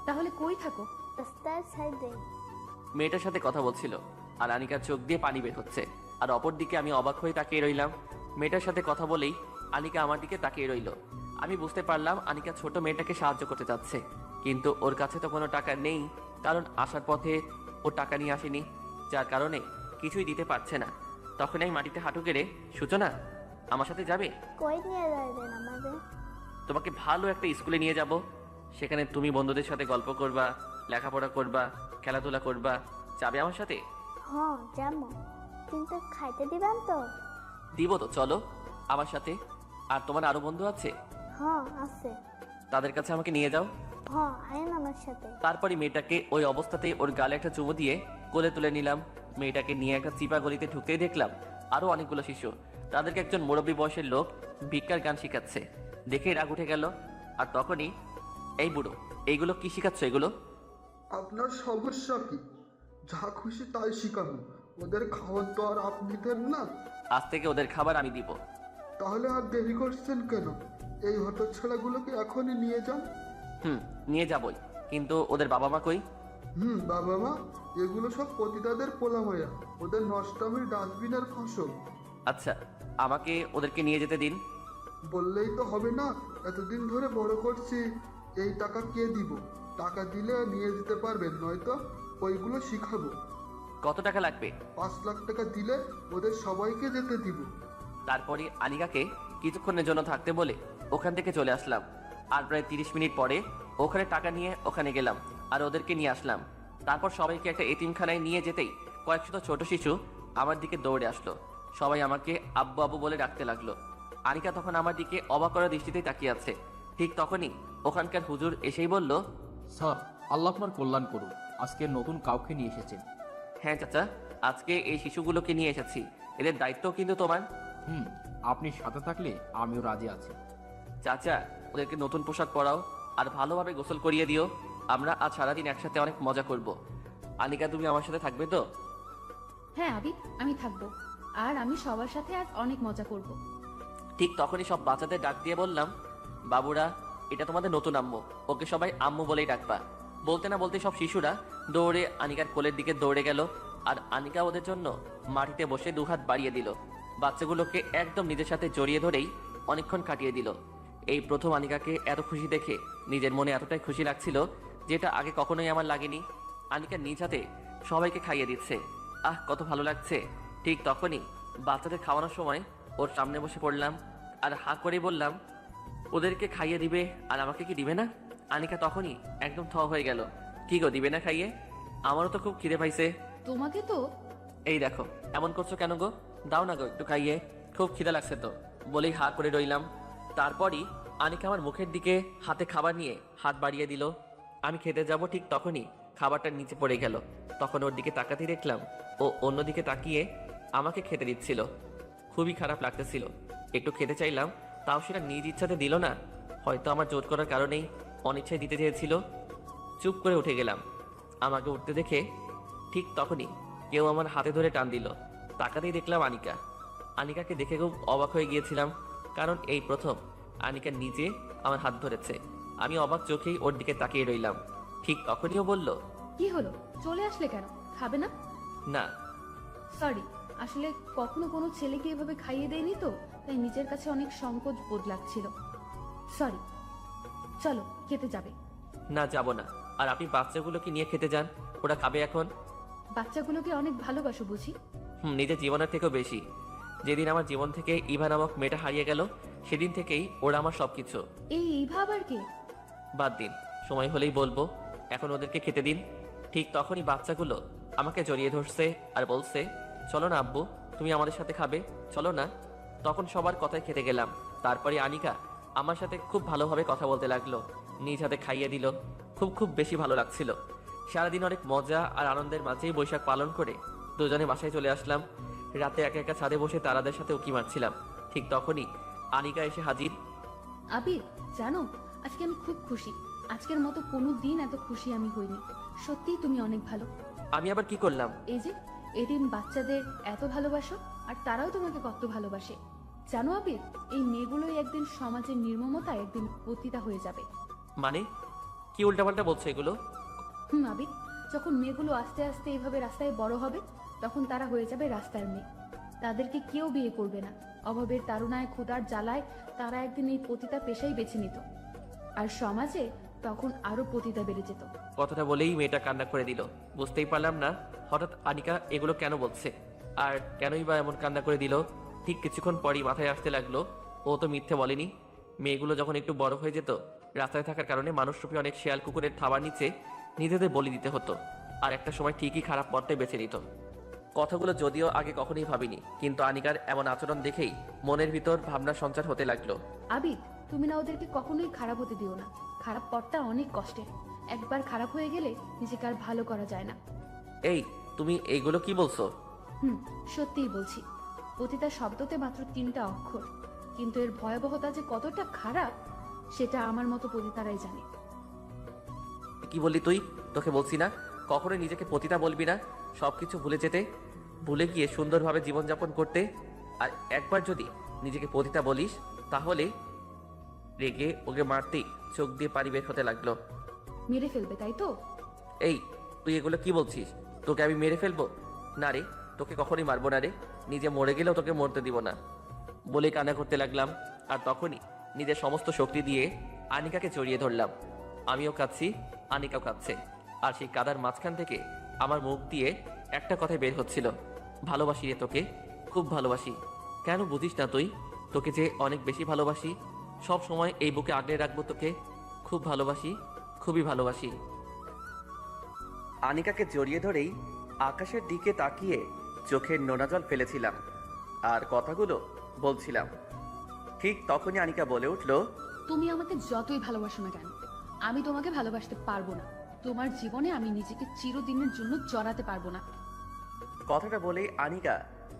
তাহলে কই থাকো? রাস্তার সাইডে। মেয়েটার সাথে কথা বলছিল আর আনিকার চোখ দিয়ে পানি বের হচ্ছে। আর অপর দিকে আমি অবাক হয়ে তাকিয়ে রইলাম। মেয়েটার সাথে কথা বলেই আনিকা আমার দিকে তাকিয়ে রইল। আমি বুঝতে পারলাম আনিকা ছোট মেয়েটাকে সাহায্য করতে চাচ্ছে, কিন্তু ওর কাছে তো কোনো টাকা নেই, কারণ আসার পথে ও টাকা নিয়ে আসেনি, যার কারণে কিছুই দিতে পারছে না। তখন আমি মাটিতে হাঁটু গেড়ে, সূচনা আমার সাথে যাবে? কই নিয়ে যাবেন আমাদের? তোমাকে ভালো একটা স্কুলে নিয়ে যাব, সেখানে তুমি বন্ধুদের সাথে গল্প করবা, লেখাপড়া করবা, খেলাধুলা করবা। যাবে আমার সাথে? হ্যাঁ যাবো, কিন্তু খাইতে দিবেন তো? দিব তো, চলো আমার সাথে। আর তোমার আরো বন্ধু আছে? হ্যাঁ আছে। তাদের কাছে আমাকে নিয়ে যাও। হ্যাঁ আইন আমার সাথে। তারপরে মেয়েটাকে ওই অবস্থাতেই ওর গালে একটা চুমু দিয়ে কোলে তুলে নিলাম। মেয়েটাকে নিয়ে একটা চিপা গলিতে ঢুকতেই দেখলাম আরো অনেকগুলো শিশু। তাদেরকে একজন মুরব্বী বয়সের লোক ভিক্ষার গান শিখাচ্ছে। দেখে রাগ উঠে গেল। আর তখনই, এই বুড়ো, এইগুলো কি শিখাচ্ছ এগুলো? আপনার সমস্যা কি? যা খুশি তাই শিখানো। ওদের খাওয়ার তো আর আপনি দেন না। আজ থেকে ওদের খাবার আমি দিব। তাহলে আর দেরি করছেন কেন? এই হতচ্ছাড়াগুলোকে এখনই নিয়ে যান। নিয়ে যাবই, কিন্তু ওদের বাবা মা কই? বাবা মা, এগুলো সব পতিতাদের পোলামায়া। ওদের নষ্টামির ডাস্টবিনের ফসল। আচ্ছা, আমাকে ওদেরকে নিয়ে যেতে দিন। বললেই তো হবে না, এতদিন ধরে বড় করছি। এই টাকা কে দিব? টাকা দিলে নিয়ে যেতে পারবেন, নয়তো ওইগুলো শিখাবো। কত টাকা লাগবে? 5 লাখ টাকা দিলে ওদের সবাইকে যেতে দিব। তারপরে আনিকাকে কিছুক্ষণের জন্য থাকতে বলে ওখান থেকে চলে আসলাম। আর প্রায় 30 মিনিট পরে ওখানে টাকা নিয়ে ওখানে গেলাম আর ওদেরকে নিয়ে আসলাম। তারপর সবাইকে একটা এতিমখানায় নিয়ে যেতেই কয়েকশত ছোট শিশু আমার দিকে দৌড়ে আসলো। সবাই আমাকে আব্বু আব্বু বলে ডাকতে লাগলো। আনিকা তখন আমার দিকে অবাক করা দৃষ্টিতেই তাকিয়ে আছে। ঠিক তখনই ওখানকার হুজুর এসেই বলল, স্যার, আল্লাহ আপনার কল্যাণ করুন। আজকে নতুন কাউকে নিয়ে এসেছেন। হ্যাঁ চাচা, আজকে এই শিশুগুলোকে নিয়ে এসেছি। এদের দায়িত্ব কিন্তু তোমার। আপনি সাথে থাকলে আমিও রাজি আছি। চাচা, ওদেরকে নতুন পোশাক পরাও আর ভালোভাবে গোসল করিয়ে দিও। আমরা আজ সারাদিন একসাথে অনেক মজা করব। আনিকা, তুমি আমার সাথে থাকবে তো? হ্যাঁ আবিদ, আমি থাকবো। আর আমি সবার সাথে আজ অনেক মজা করব। ঠিক তখনই সব বাচ্চাদের ডাক দিয়ে বললাম, বাবুরা, এটা তোমাদের নতুন আম্মু, ওকে সবাই আম্মু বলেই ডাকবা। বলতে না বলতে সব শিশুরা দৌড়ে আনিকার কোলের দিকে দৌড়ে গেল। আর আনিকা ওদের জন্য মাটিতে বসে 2 হাত বাড়িয়ে দিল। বাচ্চাগুলোকে একদম নিজের সাথে জড়িয়ে ধরেই অনেকক্ষণ কাটিয়ে দিল। এই প্রথম আনিকাকে এত খুশি দেখে নিজের মনে এতটাই খুশি লাগছিল, যেটা আগে কখনোই আমার লাগেনি। আনিকা নিজ হাতে সবাইকে খাইয়ে দিচ্ছে। আহ, কত ভালো লাগছে। ঠিক তখনই বাচ্চাদের খাওয়ানোর সময় ওর সামনে বসে পড়লাম আর হাঁ করে বললাম, ওদেরকে খাইয়ে দিবে আর আমাকে কি দিবে না? আনিকা তখনই একদম থ হয়ে গেল। কি গো, দিবে না খাইয়ে? আমারও তো খুব খিদে পাইছে। তোমাকে তো। এই দেখো, এমন করছো কেন গো? দাও না গো একটু খাইয়ে, খুব খিদে লাগছে তো, বলেই হাঁ করে রইলাম। তারপরই আনিকা আমার মুখের দিকে হাতে খাবার নিয়ে হাত বাড়িয়ে দিল। আমি খেতে যাব, ঠিক তখনই খাবারটা নিচে পড়ে গেল। তখন ওর দিকে তাকাতেই দেখলাম ও অন্যদিকে তাকিয়ে আমাকে খেতে দিচ্ছিল। খুবই খারাপ লাগতেছিল। একটু খেতে চাইলাম, তাও সেটা নিজ ইচ্ছাতে দিল না। হয়তো আমার জোর করার কারণেই অনিচ্ছায় দিতে চেয়েছিল। চুপ করে উঠে গেলাম। আমাকে উঠতে দেখে ঠিক তখনই কেউ আমার হাতে ধরে টান দিল। তাকাতেই দেখলাম আনিকা। আনিকাকে দেখে খুব অবাক হয়ে গিয়েছিলাম, কারণ এই প্রথম আনিকা নিজে আমার হাত ধরেছে। আমি অবাক চোখেই ওর দিকে তাকিয়ে রইলাম। ঠিক তখনই ও বলল, কি হলো, চলে আসলে কেন? খাবে না? না। সরি, আসলে কখনো কোনো ছেলেকে এভাবে খাইয়ে দেয়নি তো, তাই নিজের কাছে অনেক সংকোচ বোধ লাগছিল। সরি, চলো খেতে যাবে। না, যাব না। আর আপনি বাচ্চাগুলোকে নিয়ে খেতে যান, ওরা খাবে এখন। বাচ্চাগুলোকে অনেক ভালোবাসো বুঝি? নিজের জীবনের থেকেও বেশি। যেদিন আমার জীবন থেকে ইভা নামক মেয়েটা হারিয়ে গেল, সেদিন থেকেই ওরা আমার সবকিছু। এই ইভা আবার কে? বাদ দিন, সময় হলেই বলবো। এখন ওদেরকে খেতে দিন। ঠিক তখনই বাচ্চাগুলো আমাকে জড়িয়ে ধরছে আর বলছে, চলো না আব্বু, তুমি আমাদের সাথে খাবে, চলো না। তখন সবার কথায় খেতে গেলাম। তারপরে আনিকা আমার সাথে খুব ভালোভাবে কথা বলতে লাগলো, নিজ হাতে খাইয়ে দিল। খুব বেশি ভালো লাগছিল। সারাদিন অনেক মজা আর আনন্দের মাঝেই বৈশাখ পালন করে দুজনে বাসায় চলে আসলাম। রাতে একা একা ছাদে বসে তারাদের সাথে উকি মারছিলাম। ঠিক তখনই আনিকা এসে হাজির। আবির, জানো আজকে আমি খুব খুশি। আজকের মতো কোনো দিন এত খুশি আমি হইনি। সত্যিই তুমি অনেক ভালো। আমি আবার কি করলাম? এই যে এদিন বাচ্চাদের এত ভালোবাসো আর তারাও তোমাকে কত ভালোবাসে। জানো আবির, এই মেয়েগুলোই একদিন সমাজের নির্মমতা একদিন পতিতা হয়ে যাবে। মানে কি উল্টাপাল্টা বলছো এগুলো? আবির, যখন মেয়েগুলো আস্তে আস্তে এইভাবে রাস্তায় বড় হবে তখন তারা হয়ে যাবে রাস্তার মেয়ে। তাদেরকে কেউ বিয়ে করবে না। অভাবের তাড়নায় ক্ষুধার জ্বালায় তারা একদিন এই পতিতা পেশাই বেছে নিত, আর সমাজে তখন আরো পতিতা বেড়ে যেত। কথাটা বলেই মেয়েটা কান্না করে দিল। বুঝতেই পারলাম না হঠাৎ আনিকা এগুলো কেন বলছে, আর কেনই বা এমন কান্না করে দিল। ঠিক কিছুক্ষণ পরই মাথায় আসতে লাগলো, ও তো মিথ্যে বলেনি। মেয়েগুলো যখন একটু বড় হয়ে যেত, রাস্তায় থাকার কারণে মানুষরূপী অনেক শেয়াল কুকুরের থাবার নিচে নিজেদের বলি দিতে হতো, আর একটা সময় ঠিকই খারাপ পথটাই বেছে নিত। কথাগুলো যদিও আগে কখনোই ভাবিনি, কিন্তু আনিকার এমন আচরণ দেখেই মনের ভিতর ভাবনা সঞ্চার হতে লাগলো। আবির, তুমি না ওদেরকে কখনোই খারাপ হতে দিও না। খারাপ পথটা অনেক কষ্টের। একবার খারাপ হয়ে গেলে নিজেকে আর ভালো করা যায় না। এই তুমি এইগুলো কি বলছো? সত্যিই বলছি। পতিতা শব্দতে মাত্র 3টা অক্ষর, কিন্তু এর ভয়াবহতা যে কতটা খারাপ সেটা আমার মতো পতিতারাই জানে। কি বললি তুই? তোকে বলছি না কখনোই নিজেকে পতিতা বলবি না। সবকিছু ভুলে যেতে, ভুলে গিয়ে সুন্দরভাবে জীবনযাপন করতে। আর একবার যদি নিজেকে পতিতা বলিস তাহলে রেগে ওকে মারতেই চোখ দিয়ে পানি বের হতে লাগলো। মেরে ফেলবে তাই তো? এই তুই এগুলো কি বলছিস? তোকে আমি মেরে ফেলবো? না রে, তোকে কখনই মারবো না রে। নিজে মরে গেলেও তোকে মরতে দিব না বলে কান্না করতে লাগলাম। আর তখনই নিজের সমস্ত শক্তি দিয়ে আনিকাকে জড়িয়ে ধরলাম। আমিও কাঁদছি, আনিকাও কাঁদছে। আর সেই কাদার মাঝখান থেকে আমার মুখ দিয়ে একটা কথাই বের হচ্ছিল, ভালোবাসি রে তোকে, খুব ভালোবাসি। কেন বুঝিস না তুই? তোকে যে অনেক বেশি ভালোবাসি। সব সময় এই বুকে আগলে রাখবো তোকে, খুব ভালোবাসি, খুবই ভালোবাসি। আনিকাকে জড়িয়ে ধরেই আকাশের দিকে তাকিয়ে চোখের নোনা জল ফেলেছিলাম আর কথাগুলো বলছিলাম। ঠিক তখনই আনিকা বলে উঠল, তুমি আমাকে যতই ভালোবাসো না কেন, আমি তোমাকে ভালোবাসতে পারবো না। তোমার জীবনে আমি নিজেকে চিরদিনের জন্য জড়াতে পারবো না। কথাটা বলেই আনিকা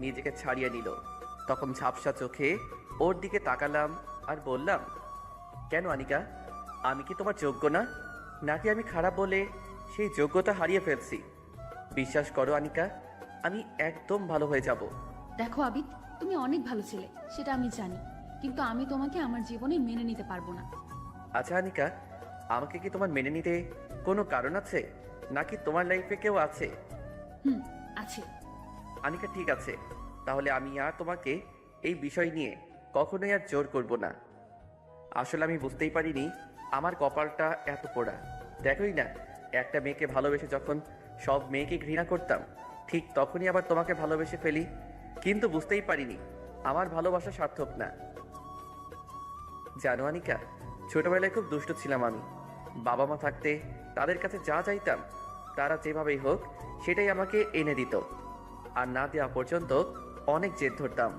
নিজেকে ছাড়িয়ে নিল। তখন ঝাপসা চোখে ওর দিকে তাকালাম আর বললাম, কেন আনিকা, আমি কি তোমার যোগ্য না? নাকি আমি খারাপ বলে সেই যোগ্যতা হারিয়ে ফেলছি? বিশ্বাস করো আনিকা, আমি একদম ভালো হয়ে যাব। দেখো আবিদ, তুমি অনেক ভালো ছেলে, সেটা আমি জানি, কিন্তু আমি তোমাকে আমার জীবনে মেনে নিতে পারবো না। আচ্ছা আনিকা, আমাকে কি তোমার মেনে নিতে কোনো কারণ আছে, নাকি তোমার লাইফে কেউ আছে? আছে। আনিকা ঠিক আছে, তাহলে আমি আর তোমাকে এই বিষয় নিয়ে কখনোই আর জোর করব না। আসলে আমি বুঝতেই পারিনি আমার কপালটা এত পোড়া। দেখোই না, একটা মেয়েকে ভালোবেসে যখন সব মেয়েকে ঘৃণা করতাম, ঠিক তখনই আবার তোমাকে ভালোবেসে ফেলি। কিন্তু বুঝতেই পারিনি আমার ভালোবাসা সার্থক না। জানো আনিকা, ছোটবেলায় খুব দুষ্ট ছিলাম আমি। বাবা মা থাকতে তাদের কাছে যা চাইতাম তারা যেভাবেই হোক সেটাই আমাকে এনে দিত, আর না দেওয়া পর্যন্ত অনেক জেদ ধরতাম।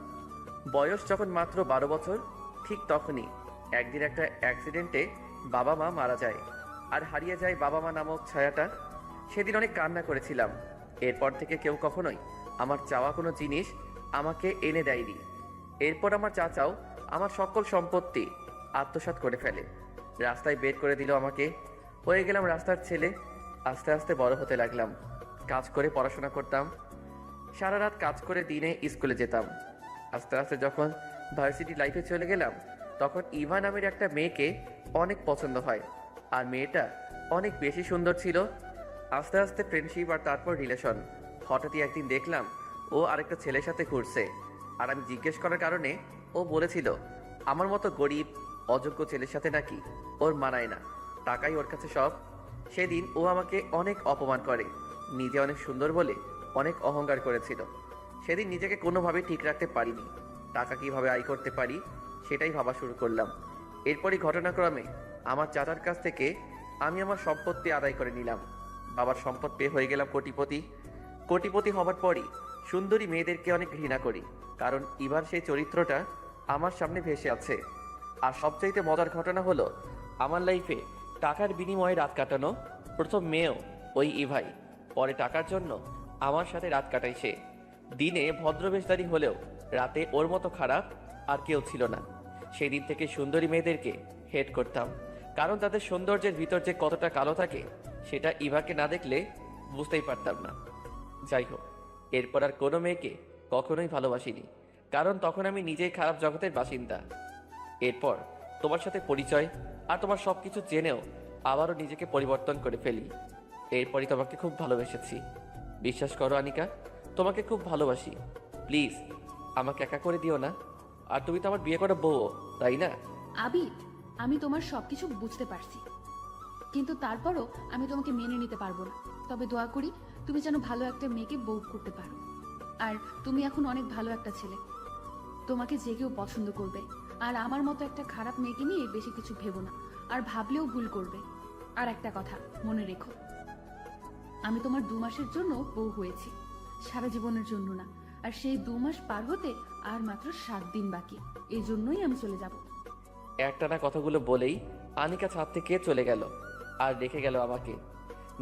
বয়স যখন মাত্র 12 বছর, ঠিক তখনই একদিন একটা অ্যাক্সিডেন্টে বাবা মা মারা যায় আর হারিয়ে যায় বাবা মা নামক ছায়াটা। সেদিন অনেক কান্না করেছিলাম। এরপর থেকে কেউ কখনোই আমার চাওয়া কোনো জিনিস আমাকে এনে দেয়নি। এরপর আমার চাচাও আমার সকল সম্পত্তি আত্মসাৎ করে ফেলে, রাস্তায় বের করে দিল আমাকে। হয়ে গেলাম রাস্তার ছেলে। আস্তে আস্তে বড় হতে লাগলাম। কাজ করে পড়াশোনা করতাম, সারা রাত কাজ করে দিনে স্কুলে যেতাম। আস্তে আস্তে যখন ভার্সিটি লাইফে চলে গেলাম, তখন ইভা নামের একটা মেয়েকে অনেক পছন্দ হয়, আর মেয়েটা অনেক বেশি সুন্দর ছিল। আস্তে আস্তে ফ্রেন্ডশিপ আর তারপর রিলেশন। হঠাৎই একদিন দেখলাম ও আরেকটা ছেলের সাথে ঘুরছে, আর আমি জিজ্ঞেস করার কারণে ও বলেছিল আমার মতো গরিব অযোগ্য ছেলের সাথে নাকি ওর মানায় না, টাকাই ওর কাছে সব। সেদিন ও আমাকে অনেক অপমান করে, নিজে অনেক সুন্দর বলে অনেক অহংকার করেছিল। সেদিন নিজেকে কোনোভাবেই ঠিক রাখতে পারিনি। টাকা কিভাবে আয় করতে পারি সেটাই ভাবা শুরু করলাম। এরপরই ঘটনাক্রমে আমার চাচার কাছ থেকে আমি আমার সম্পত্তি আদায় করে নিলাম। বাবার সম্পদ পেয়ে হয়ে গেলাম কোটিপতি। কোটিপতি হবার পরই সুন্দরী মেয়েদেরকে অনেক ঘৃণা করি, কারণ এবার সেই চরিত্রটা আমার সামনে ভেসে আছে। আর সবচাইতে মজার ঘটনা হলো আমার লাইফে টাকার বিনিময়ে রাত কাটানো প্রথম মেয়েও ওই ইভাই। পরে টাকার জন্য আমার সাথে রাত কাটাই সে। দিনে ভদ্রবেশধারী হলেও রাতে ওর মতো খারাপ আর কেউ ছিল না। সেই দিন থেকে সুন্দরী মেয়েদেরকে হেট করতাম, কারণ তাদের সৌন্দর্যের ভিতর যে কতটা কালো থাকে সেটা ইভাকে না দেখলে বুঝতেই পারতাম না। যাই হোক, এরপর আর কোনো মেয়েকে কখনোই ভালোবাসিনি, কারণ তখন আমি নিজেই খারাপ জগতের বাসিন্দা। এরপর তোমার সাথে পরিচয় আর তোমার সব কিছু জেনেও আবারও নিজেকে পরিবর্তন করে ফেলি। এরপরই তোমাকে খুব ভালোবেসেছি। বিশ্বাস করো আনিকা, তোমাকে খুব ভালোবাসি। প্লিজ আমাকে একা করে দিও না। আর তুমি তো আমার বিয়ে করা বউ, তাই না? আবিদ, আমি তোমার সবকিছু বুঝতে পারছি, কিন্তু তারপরও আমি তোমাকে মেনে নিতে পারবো না। তবে দোয়া করি তুমি যেন ভালো একটা মেয়েকে বউ করতে পারো। আর তুমি এখন অনেক ভালো একটা ছেলে, তোমাকে যে কেউ পছন্দ করবে। আর আমার মতো একটা খারাপ মেয়েকে নিয়ে বেশি কিছু ভেবো না, আর ভাবলেও ভুল করবে। আর একটা কথা মনে রেখো, আমি তোমার 2 মাসের জন্য বউ হয়েছি, সারা জীবনের জন্য না। আর সেই 2 মাস পার হতে আর মাত্র 7 দিন বাকি, এই জন্যই আমি চলে যাব। একটানা কথাগুলো বলেই আনিকা ছাদ থেকে চলে গেল আর রেখে গেল আমাকে।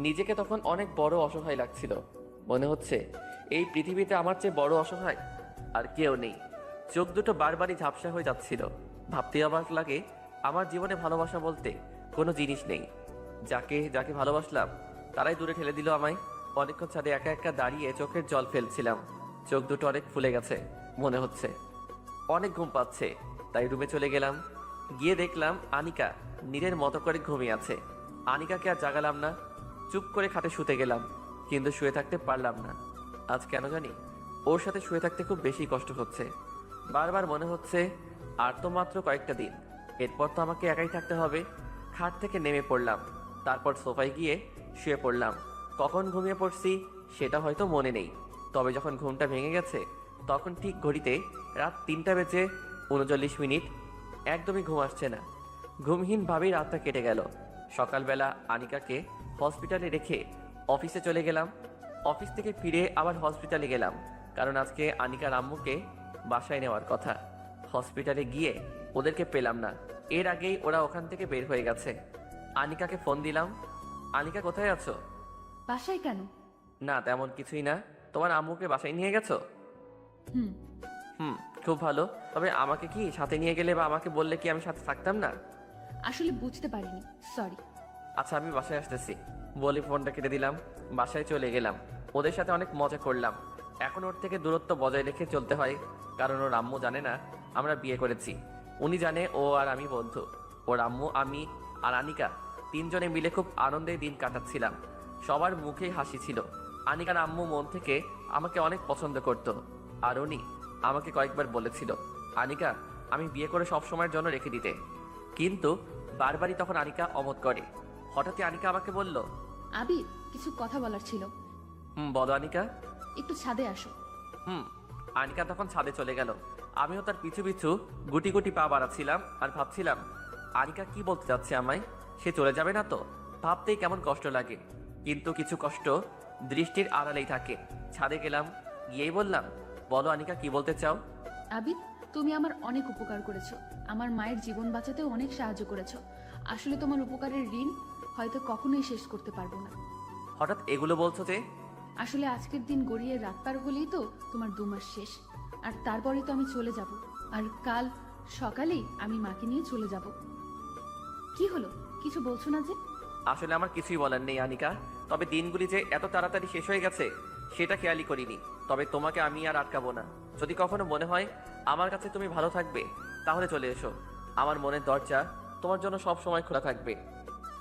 নিজেকে তখন অনেক বড় অসহায় লাগছিল। মনে হচ্ছে এই পৃথিবীতে আমার চেয়ে বড় অসহায় আর কেউ নেই। চোখ দুটো বারবারই ঝাপসা হয়ে যাচ্ছিল। ভাবতে অবাক লাগে, আমার জীবনে ভালোবাসা বলতে কোনো জিনিস নেই। যাকে যাকে ভালোবাসলাম তারাই দূরে ঠেলে দিল আমায়। অনেকক্ষণ ছাদে একা একা দাঁড়িয়ে চোখের জল ফেলছিলাম। চোখ দুটো অনেক ফুলে গেছে মনে হচ্ছে। অনেক ঘুম পাচ্ছে, তাই রুমে চলে গেলাম। গিয়ে দেখলাম আনিকা নীরের মতো করে ঘুমিয়ে আছে। আনিকাকে আর জাগালাম না, চুপ করে খাটে শুতে গেলাম। কিন্তু শুয়ে থাকতে পারলাম না। আজ কেন জানি ওর সাথে শুয়ে থাকতে খুব বেশি কষ্ট হচ্ছে। বারবার মনে হচ্ছে আর তো মাত্র কয়েকটা দিন, এরপর তো আমাকে একাই থাকতে হবে। খাট থেকে নেমে পড়লাম, তারপর সোফায় গিয়ে শুয়ে পড়লাম। কখন ঘুমিয়ে পড়ছি সেটা হয়তো মনে নেই, তবে যখন ঘুমটা ভেঙে গেছে তখন ঠিক ঘড়িতে রাত 3:39। একদমই ঘুম আসছে না। ঘুমহীনভাবেই রাতটা কেটে গেল। সকালবেলা আনিকাকে হসপিটালে রেখে অফিসে চলে গেলাম। অফিস থেকে ফিরে আবার হসপিটালে গেলাম, কারণ আজকে আনিকার আম্মুকে বাসায় নেওয়ার কথা। হসপিটালে গিয়ে ওদেরকে পেলাম না। এর আগেই ওরা ওখান থেকে বের হয়ে গেছে। আনিকাকে ফোন দিলাম, আনিকা কোথায় আছো? বাসায় কেন? না তেমন কিছুই না। তোমার আম্মুকে বাসায় নিয়ে গেছো? হুম। খুব ভালো। তবে আমাকে কি সাথে নিয়ে গেলে বা আমাকে বললে কি আমি সাথে থাকতাম না? আসলে বুঝতে পারিনি, সরি। আচ্ছা আমি বাসায় আসতেছি বলে ফোনটা কেটে দিলাম। বাসায় চলে গেলাম। ওদের সাথে অনেক মজা করলাম। এখন ওর থেকে দূরত্ব বজায় রেখে চলতে হয়, কারণ ওর আম্মু জানে না আমরা বিয়ে করেছি। উনি জানে ও আর আমি বন্ধু। ওর আম্মু, আমি আর আনিকা 3 জনে মিলে খুব আনন্দে দিন কাটাচ্ছিলাম। সবার মুখেই হাসি ছিল। আনিকার আম্মু মন থেকে আমাকে অনেক পছন্দ করত। আর উনি আমাকে কয়েকবার বলেছিল আনিকা আমি বিয়ে করে সব সময়ের জন্য রেখে দিতে, কিন্তু বারবারই তখন আনিকা অমত করে। হঠাৎই আনিকা আমাকে বলল, আবির, কিছু কথা বলার ছিল। বলো আনিকা। একটু ছাদে আসো। আনিকা তখন ছাদে চলে গেল। আমিও তার পিছু পিছু গুটি গুটি পা বাড়াচ্ছিলাম আর ভাবছিলাম আনিকা কি বলতে চাচ্ছে আমায়। সে চলে যাবে না তো? ভাবতেই কেমন কষ্ট লাগে, কিন্তু কিছু কষ্ট দৃষ্টির আড়ালেই থাকে। ছাদে গেলাম, গিয়েই বললাম, বলো আনিকা কি বলতে চাও? আবির, তুমি আমার অনেক উপকার করেছো, আমার মায়ের জীবন বাঁচাতেও অনেক সাহায্য করেছো। আসলে তোমার উপকারের ঋণ হয়তো কখনোই শেষ করতে পারবো না। হঠাৎ এগুলো বলছো যে? আসলে আজকের দিন গড়িয়ে রাত পার হলেই তো তোমার 2 মাস শেষ, আর তারপরে তো আমি চলে যাব। আর কাল সকালেই আমি মাকে নিয়ে চলে যাব। কি হলো, কিছু বলছো না যে? আসলে আমার কিছুই বলার নেই আনিকা, তবে দিনগুলি যে এত তাড়াতাড়ি শেষ হয়ে গেছে সেটা খেয়ালই করিনি। তবে তোমাকে আমি আর আটকাবো না। যদি কখনো মনে হয় আমার কাছে তুমি ভালো থাকবে তাহলে চলে এসো। আমার মনের দরজা তোমার জন্য সব সময় খোলা থাকবে।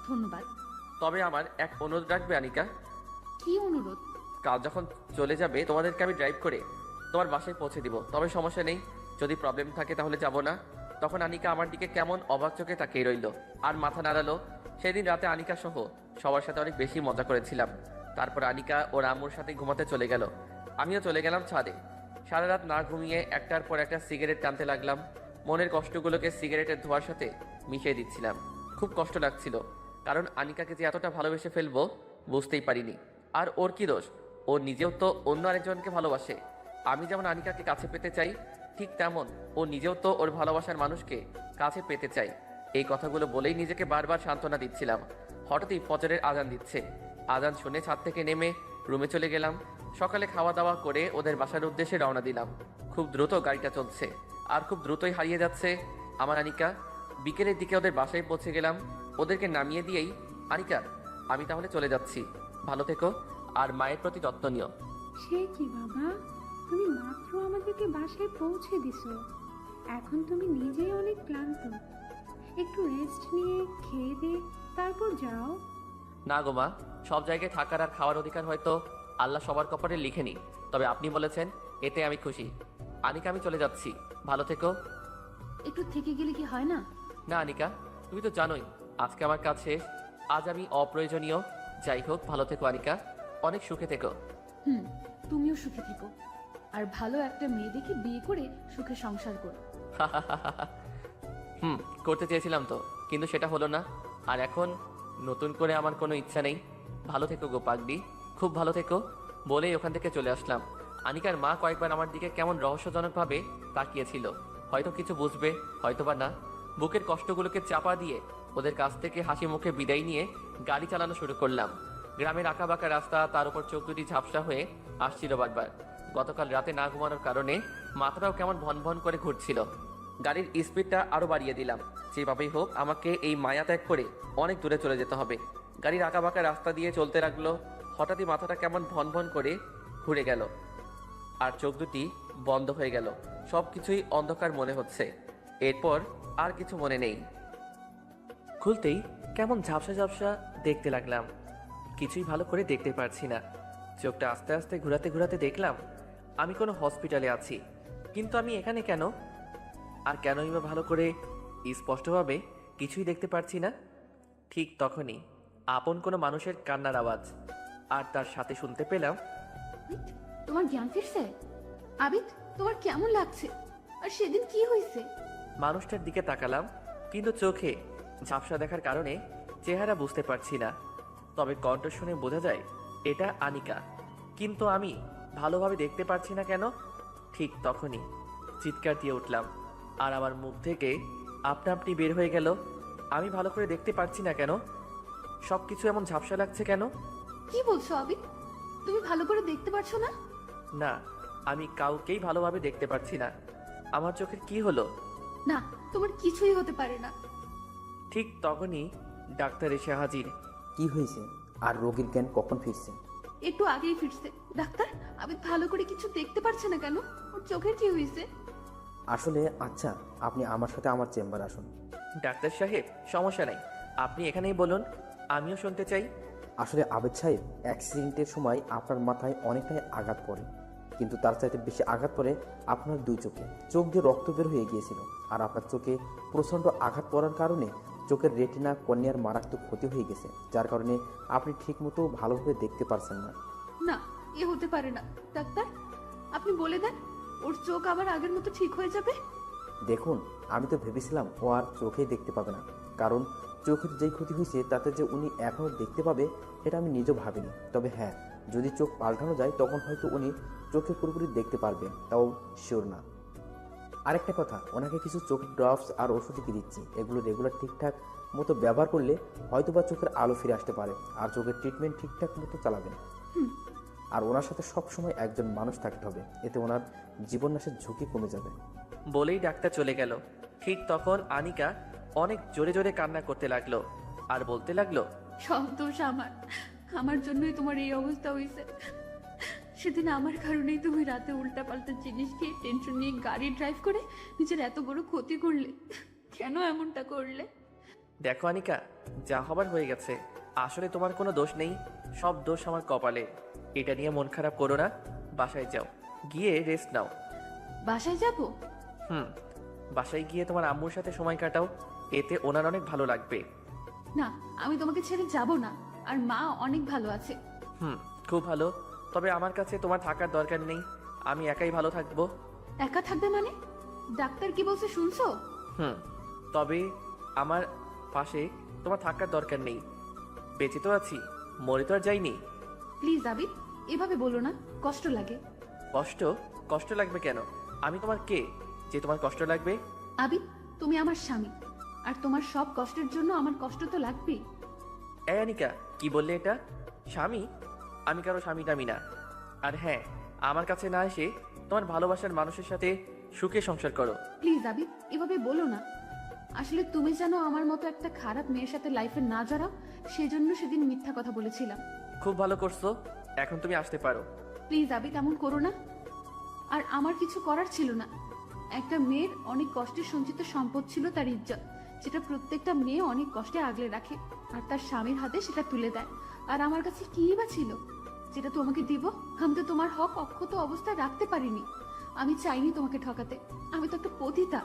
ধন্যবাদ। তবে আমার এক অনুরোধ রাখবে আনিকা। কি অনুরোধ? কাল যখন চলে যাবে তোমাদেরকে আমি ড্রাইভ করে তোমার বাসায় পৌঁছে দিব। তবে সমস্যা নেই, যদি প্রবলেম থাকে তাহলে যাব না। তখন আনিকা আমার দিকে কেমন অবাক চোখে তাকিয়ে রইল আর মাথা নাড়ালো। সেদিন রাতে আনিকা সহ সবার সাথে অনেক বেশি মজা করেছিলাম। তারপর আনিকা ওর আম্মুর সাথে ঘুমাতে চলে গেল। আমিও চলে গেলাম ছাদে। সারা রাত না ঘুমিয়ে একটার পর একটা সিগারেট টানতে লাগলাম। মনের কষ্টগুলোকে সিগারেটের ধোঁয়ার সাথে মিশিয়ে দিচ্ছিলাম। খুব কষ্ট লাগছিল, কারণ আনিকাকে যে এতটা ভালোবেসে ফেলবো বুঝতেই পারিনি। আর ওর কি দোষ? ও নিজেও তো অন্য আরেকজনকে ভালোবাসে। আমি যেমন আনিকাকে কাছে পেতে চাই, ঠিক তেমন ও নিজেও তো ওর ভালোবাসার মানুষকে কাছে পেতে চাই। এই কথাগুলো বলেই নিজেকে বারবার সান্ত্বনা দিচ্ছিলাম। হঠাৎই ফজরের আজান দিচ্ছে। আজান শুনে ছাদ থেকে নেমে রুমে চলে গেলাম। সকালে খাওয়া দাওয়া করে ওদের বাসার উদ্দেশ্যে রওনা দিলাম। খুব দ্রুত গাড়িটা চলছে, আর খুব দ্রুতই হারিয়ে যাচ্ছে আমার আনিকা। বিকেলের দিকে ওদের বাসায় পৌঁছে গেলাম। ওদেরকে নামিয়ে দিয়েই, আনিকা আমি তাহলে চলে যাচ্ছি, ভালো থেকো, আর মায়ের প্রতি যত্ন নিও। সে কি বাবা, তুমি মাত্র আমাদেরকে বাসায় পৌঁছে দিছো, এখন তুমি নিজেই অনেক ক্লান্ত, একটু রেস্ট নিয়ে খেয়ে দে তারপর যাও। না গো মা, সব জায়গায় থাকার আর খাওয়ার অধিকার হয়তো আল্লাহ সবার কপালে লিখেনি, তবে আপনি বলেছেন এতে আমি খুশি। আনিকা আমি চলে যাচ্ছি, ভালো থেকো। একটু থেকে গেলে কি হয় না? না আনিকা, তুমি তো জানোই আজকে আমার কাজ শেষ, আজ আমি অপ্রয়োজনীয়। যাই হোক, ভালো থেকো আনিকা, অনেক সুখে থেকো। তুমিও সুখে থেকো, আর ভালো একটা মেয়ে দেখে বিয়ে করে সুখে সংসার করো। করতে চেয়েছিলাম তো, কিন্তু সেটা হলো না। আর এখন নতুন করে আমার কোনো ইচ্ছা নেই। ভালো থেকো গো পাগলি, খুব ভালো থেকো। বলেই ওখান থেকে চলে আসলাম। আনিকার মা কয়েকবার আমার দিকে কেমন রহস্যজনকভাবে তাকিয়েছিল। হয়তো কিছু বুঝবে, হয়তো বা না। বুকের কষ্টগুলোকে চাপা দিয়ে ওদের কাছ থেকে হাসি মুখে বিদায় নিয়ে গাড়ি চালানো শুরু করলাম। গ্রামের আঁকাবাঁকা রাস্তা, তার উপর চোখ দুটি ঝাপসা হয়ে আসছিল বারবার। গতকাল রাতে না ঘুমানোর কারণে মাথাটাও কেমন ভন ভন করে ঘুরছিল। গাড়ির স্পিডটা আরও বাড়িয়ে দিলাম। যেভাবেই হোক আমাকে এই মায়া ত্যাগ করে অনেক দূরে চলে যেতে হবে। গাড়ির আঁকাবাঁকা রাস্তা দিয়ে চলতে লাগলো। হঠাৎই মাথাটা কেমন ভন ভন করে ঘুরে গেল, আর চোখ দুটি বন্ধ হয়ে গেল। সব কিছুই অন্ধকার মনে হচ্ছে। এরপর আর কিছু মনে নেই। খুলতেই কেমন ঝাপসা ঝাপসা দেখতে লাগলাম। কিছুই ভালো করে দেখতে পারছি না। চোখটা আস্তে আস্তে ঘোরাতে ঘোরাতে দেখলাম আমি কোনো হসপিটালে আছি। কিন্তু আমি এখানে কেন? আর কেনই বা ভালো করে স্পষ্টভাবে কিছুই দেখতে পারছি না। ঠিক তখনই আপন কোনো মানুষের কান্নার আওয়াজ, আর তার সাথে শুনতে পেলাম, তোমার জ্ঞান ফিরছে? আবিদ, তোমার কেমন লাগছে? আর সেদিন কি হয়েছে? মানুষটার দিকে তাকালাম, কিন্তু চোখে ঝাপসা দেখার কারণে চেহারা বুঝতে পারছি না। তবে কণ্ঠ শুনে বোঝা যায় এটা আনিকা। কিন্তু আমি ভালোভাবে দেখতে পারছি না কেন? ঠিক তখনই চিৎকার দিয়ে উঠলাম, আর আমার মুখ থেকে আপনা আপনি বের হয়ে গেল, আমি ভালো করে দেখতে পারছি না কেন? সব কিছু এমন ঝাপসা লাগছে কেন? কি বলছো আবিদ? তুমি ভালো করে দেখতে পারছো না? না, আমি কাউকেই ভালোভাবে দেখতে পারছি না। আমার চোখের কি হলো? না, তোমার কিছুই হতে পারে না। ঠিক তখনই ডাক্তার এসে হাজির। কি হয়েছে আর রোগীর জ্ঞান কখন ফিরছে? একটু আগেই ফিরছে। ডাক্তার, আবিদ ভালো করে কিছু দেখতে পারছে না কেন? ওর চোখের কি হয়েছে? আসলে আচ্ছা, আপনি আমার সাথে আমার চেম্বার আসুন। ডাক্তার সাহেব, সমস্যা নাই, আপনি এখানেই বলুন, আমিও শুনতে চাই। আসলে আবেদ সাহেব, অ্যাক্সিডেন্টের সময় আপনার মাথায় অনেকটাই আঘাত পড়ে, কিন্তু তার চাইতে বেশি আঘাত পড়ে আপনার দুই চোখে। চোখ দিয়ে রক্ত বের হয়ে গিয়েছিল, আর আপনার চোখে প্রচণ্ড আঘাত পড়ার কারণে চোখের রেটিনা কর্নিয়ার মারাত্মক ক্ষতি হয়ে গেছে, যার কারণে আপনি ঠিকমতো ভালোভাবে দেখতে পারছেন না। না, এ হতে পারে না। ডাক্তার, আপনি বলে দেন, ওর চোখ আবার আগের মতো ঠিক হয়ে যাবে। দেখুন, আমি তো ভেবেছিলাম ও আর চোখেই দেখতে পাবে না, কারণ চোখের যেই ক্ষতি হয়েছে তাতে যে উনি এখনও দেখতে পাবে এটা আমি নিজেও ভাবিনি। তবে হ্যাঁ, যদি চোখ পাল্টানো যায় তখন হয়তো উনি চোখে পুরোপুরি দেখতে পারবেন, তাও শিওর না। আরেকটা কথা, ওনাকে কিছু চোখের ড্রপস আর ওষুধ কি দিচ্ছি, এগুলো রেগুলার ঠিকঠাক মতো ব্যবহার করলে হয়তোবা চোখের আলো ফিরে আসতে পারে, আর চোখের ট্রিটমেন্ট ঠিকঠাক মতো চালাবেন। আর ওনার সাথে সবসময় একজন মানুষ থাকতে হবে, এতে ওনার জীবননাশের ঝুঁকি কমে যাবে। বলেই ডাক্তার চলে গেল। ঠিক তখন আনিকা অনেক জোরে জোরে কান্না করতে লাগলো, আর বলতে লাগলো, সব দোষ আমার। আমার জন্যই তোমার এই অবস্থা হয়েছে। সেদিন আমার কারণেই তুমি রাতে উল্টাপাল্টা জিনিস খেয়ে টেনশন নিয়ে গাড়ি ড্রাইভ করে নিজের এত বড় ক্ষতি করলে। কেন এমনটা করলে? দেখো আনিকা, যা হবার হয়ে গেছে। আসলে তোমার কোনো দোষ নেই, সব দোষ আমার কপালে। এটা নিয়ে মন খারাপ করো না, বাসায় যাও, গিয়ে রেস্ট নাও। বাসায় যাব? বাসায় গিয়ে তোমার আম্মুর সাথে সময় কাটাও, এতে ওনার অনেক ভালো লাগবে। না, আমি তোমাকে ছেড়ে যাব না। আর মা অনেক ভালো আছে। খুব ভালো, তবে আমার কাছে তোমার থাকার দরকার নেই, আমি একাই ভালো থাকবো। একা থাকবে মানে? ডাক্তার কি বলছে শুনছো? তবে আমার পাশে তোমার থাকার দরকার নেই। বেঁচে তো আছি, মরে তো আর যাইনি। প্লিজ আবিদ, এভাবে বলো না, কষ্ট লাগে। কষ্ট? কষ্ট লাগবে কেন? আমি তোমার কে যে তোমার কষ্ট লাগবে? আবিদ, তুমি আমার স্বামী, আর তোমার সব কষ্টের জন্য আমার কষ্ট তো লাগবেই। এই আনিকা, কি বললে এটা? স্বামী? আমি কারো স্বামী টামি না। আর হ্যাঁ, আমার কাছে না এসে তোমার ভালোবাসার মানুষের সাথে সুখে সংসার করো। প্লিজ আবিদ, এভাবে বলো না। আসলে তুমি জানো আমার মতো একটা খারাপ মেয়ের সাথে লাইফে না জড়াও, সেজন্য সেদিন মিথ্যা কথা বলেছিলাম। খুব ভালো করছো, এখন তুমি আসতে পারো। প্লিজ আবিদ, এমন করো না। আর আমার কিছু করার ছিল না। একটা মেয়ের অনেক কষ্টে সঞ্চিত সম্পদ ছিল তার ইজ্জত, যেটা প্রত্যেকটা মেয়ে অনেক কষ্টে আগলে রাখে আর তার স্বামীর হাতে সেটা তুলে দেয়। আর আমার কাছে কি বা ছিল যেটা তোমাকে দিব? আমি তো তোমার হক অক্ষত অবস্থায় রাখতে পারিনি। আমি চাইনি তোমাকে ঠকাতে, আমি তো একটা পতিতা।